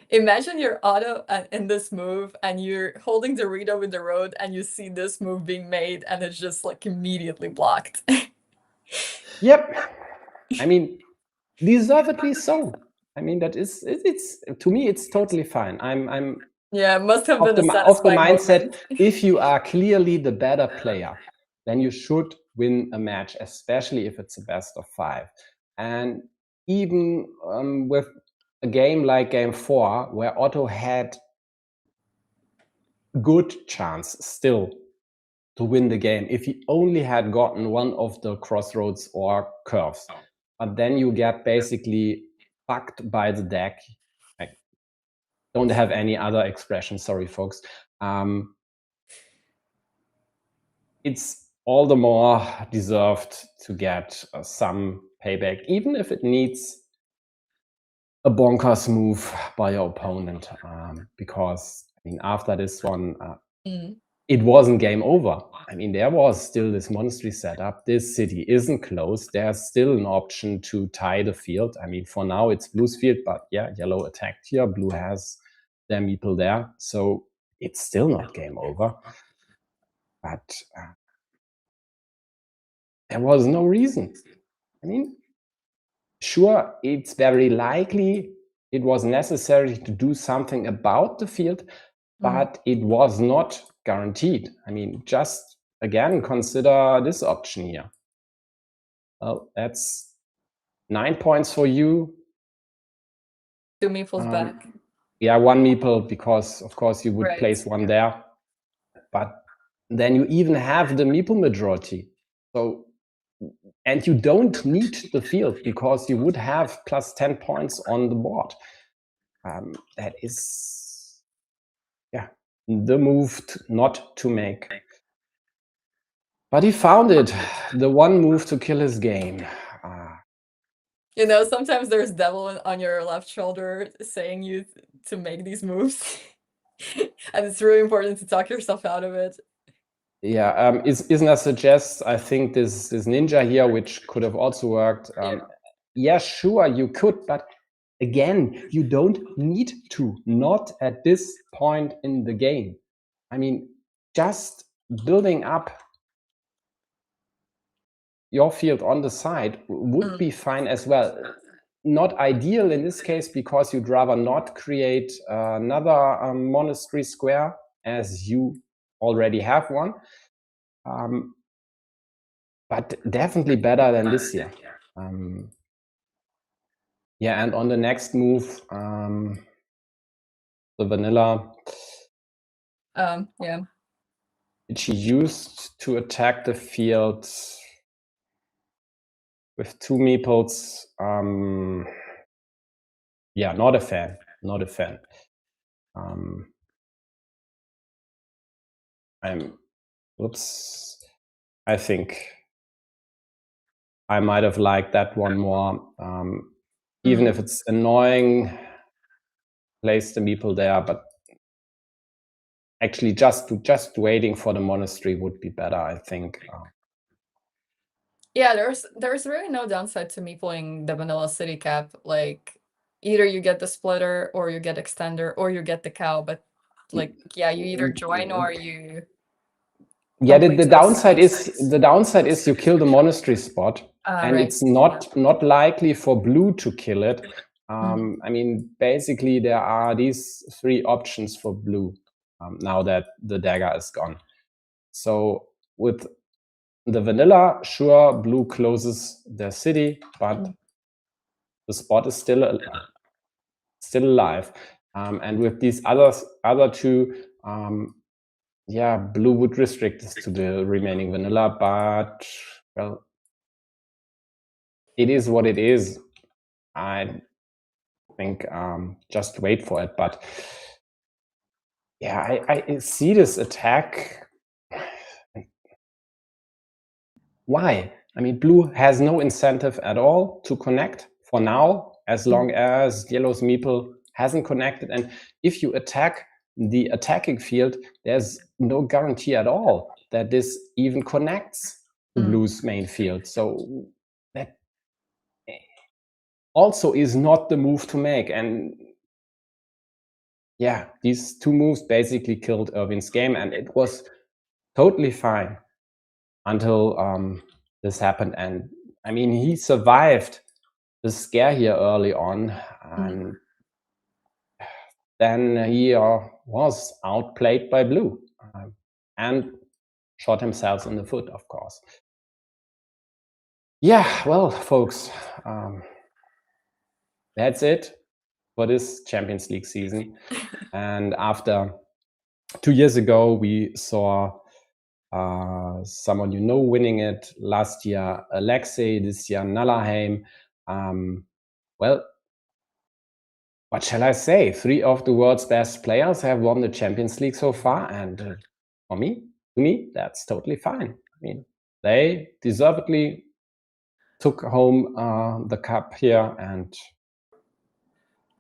B: Imagine you're Otto in this move, and you're holding the Rito in the road, and you see this move being made, and it's just like immediately blocked.
A: Yep. I mean, deservedly so. I mean, it's to me, it's totally fine. I'm
B: yeah, it must have been
A: of the mindset. If you are clearly the better player, then you should win a match, especially if it's a best of 5. And even with a game like game 4, where Otto had good chance still to win the game if he only had gotten one of the crossroads or curves. But then you get basically fucked by the deck. I don't have any other expression, sorry folks. It's all the more deserved to get some payback, even if it needs a bonkers move by your opponent, because I mean, after this one, it wasn't game over. I mean, there was still this monastery setup. This city isn't closed. There's still an option to tie the field. I mean, for now it's blue's field, but yeah, yellow attacked here. Blue has their meeple there, so it's still not game over. But there was no reason. I mean, sure, it's very likely it was necessary to do something about the field, but it was not guaranteed. I mean, just again, consider this option here. Well, that's 9 points for you.
B: 2 meeples back.
A: Yeah, 1 meeple, because of course you would
B: Right.
A: place one there. But then you even have the meeple majority. So, and you don't need the field because you would have plus 10 points on the board. That is, yeah, the move not to make. But he found it, the one move to kill his game.
B: You know, sometimes there's devil on your left shoulder saying you to make these moves. And it's really important to talk yourself out of it.
A: Yeah, Isna suggests, I think, this ninja here, which could have also worked. Yeah, sure, you could, but again, you don't need to, not at this point in the game. I mean, just building up your field on the side would be fine as well. Not ideal in this case, because you'd rather not create another monastery square, as you already have one. But definitely better than this year. Yeah, and on the next move, the vanilla,
B: yeah,
A: which he used to attack the field with 2 meeples. Yeah, not a fan. Not a fan. Oops. I think I might have liked that one more. Even if it's annoying, place the meeple there, but actually just waiting for the monastery would be better, I think.
B: Yeah, there's really no downside to me playing the vanilla city cap. Like, either you get the splitter, or you get extender, or you get the cow. But like, yeah, you either join or you.
A: Yeah, the downside is you kill the monastery spot, and
B: right.
A: it's not likely for blue to kill it. I mean, basically there are these 3 options for blue now that the dagger is gone. So with the vanilla, sure, blue closes their city, but the spot is still alive. And with these other 2, yeah, blue would restrict this to the remaining vanilla, but well, it is what it is. I think just wait for it. But yeah, I see this attack. Why? I mean, blue has no incentive at all to connect for now, as long as yellow's meeple hasn't connected. And if you attack the attacking field, there's no guarantee at all that this even connects to blue's main field. So that also is not the move to make. And yeah, these 2 moves basically killed Irvin's game, and it was totally fine until this happened. And I mean, he survived the scare here early on, and then he was outplayed by blue and shot himself in the foot, of course. Yeah, well, folks, that's it for this Champions League season. And after 2 years ago, we saw someone you know winning it. Last year, Alexei. This year, Nallerheim. Well, what shall I say? 3 of the world's best players have won the Champions League so far, and to me, that's totally fine. I mean, they deservedly took home the cup here, and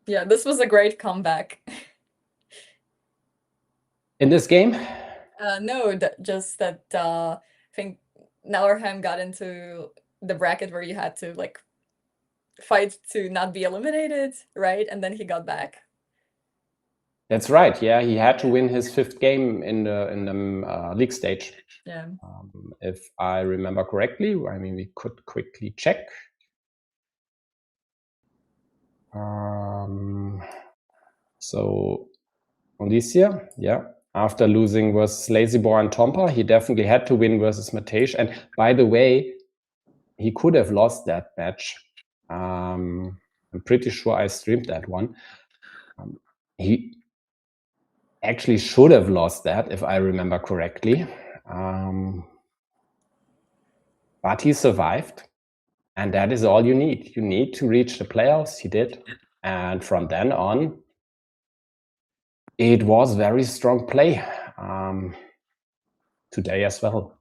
B: yeah, this was a great comeback.
A: in this game,
B: No, just that I think Nallerheim got into the bracket where you had to like fight to not be eliminated, right? And then he got back.
A: that's right. Yeah, he had to win his 5th game in the league stage.
B: Yeah.
A: If I remember correctly, I mean, we could quickly check. So on this year, yeah, after losing versus Lazyboy and Tompa, he definitely had to win versus Matej. And by the way, he could have lost that match. I'm pretty sure I streamed that one. He actually should have lost that, if I remember correctly. But he survived. And that is all you need. You need to reach the playoffs. He did. And from then on, it was very strong play today as well.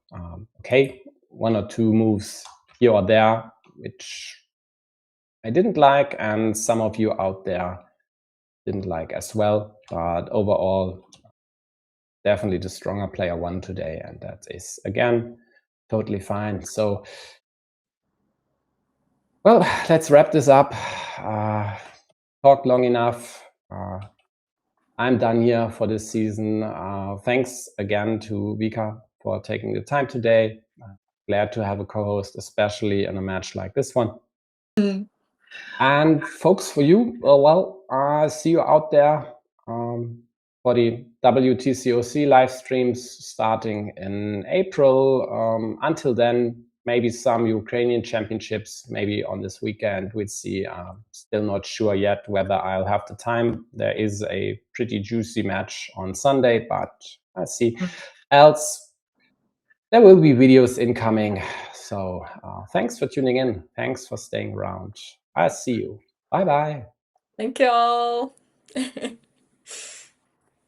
A: Okay, 1 or 2 moves here or there, which I didn't like, and some of you out there didn't like as well. But overall, definitely the stronger player won today, and that is, again, totally fine. So, well, let's wrap this up. Talked long enough. I'm done here for this season. Thanks again to Vika for taking the time today. Glad to have a co-host, especially in a match like this one. And folks, for you, well, see you out there for the WTCOC live streams starting in April. Until then, maybe some Ukrainian championships, maybe on this weekend. We'll see. Still not sure yet whether I'll have the time. There is a pretty juicy match on Sunday, but I'll see. Else, there will be videos incoming. So thanks for tuning in. Thanks for staying around. I'll see you. Bye-bye.
B: Thank you all.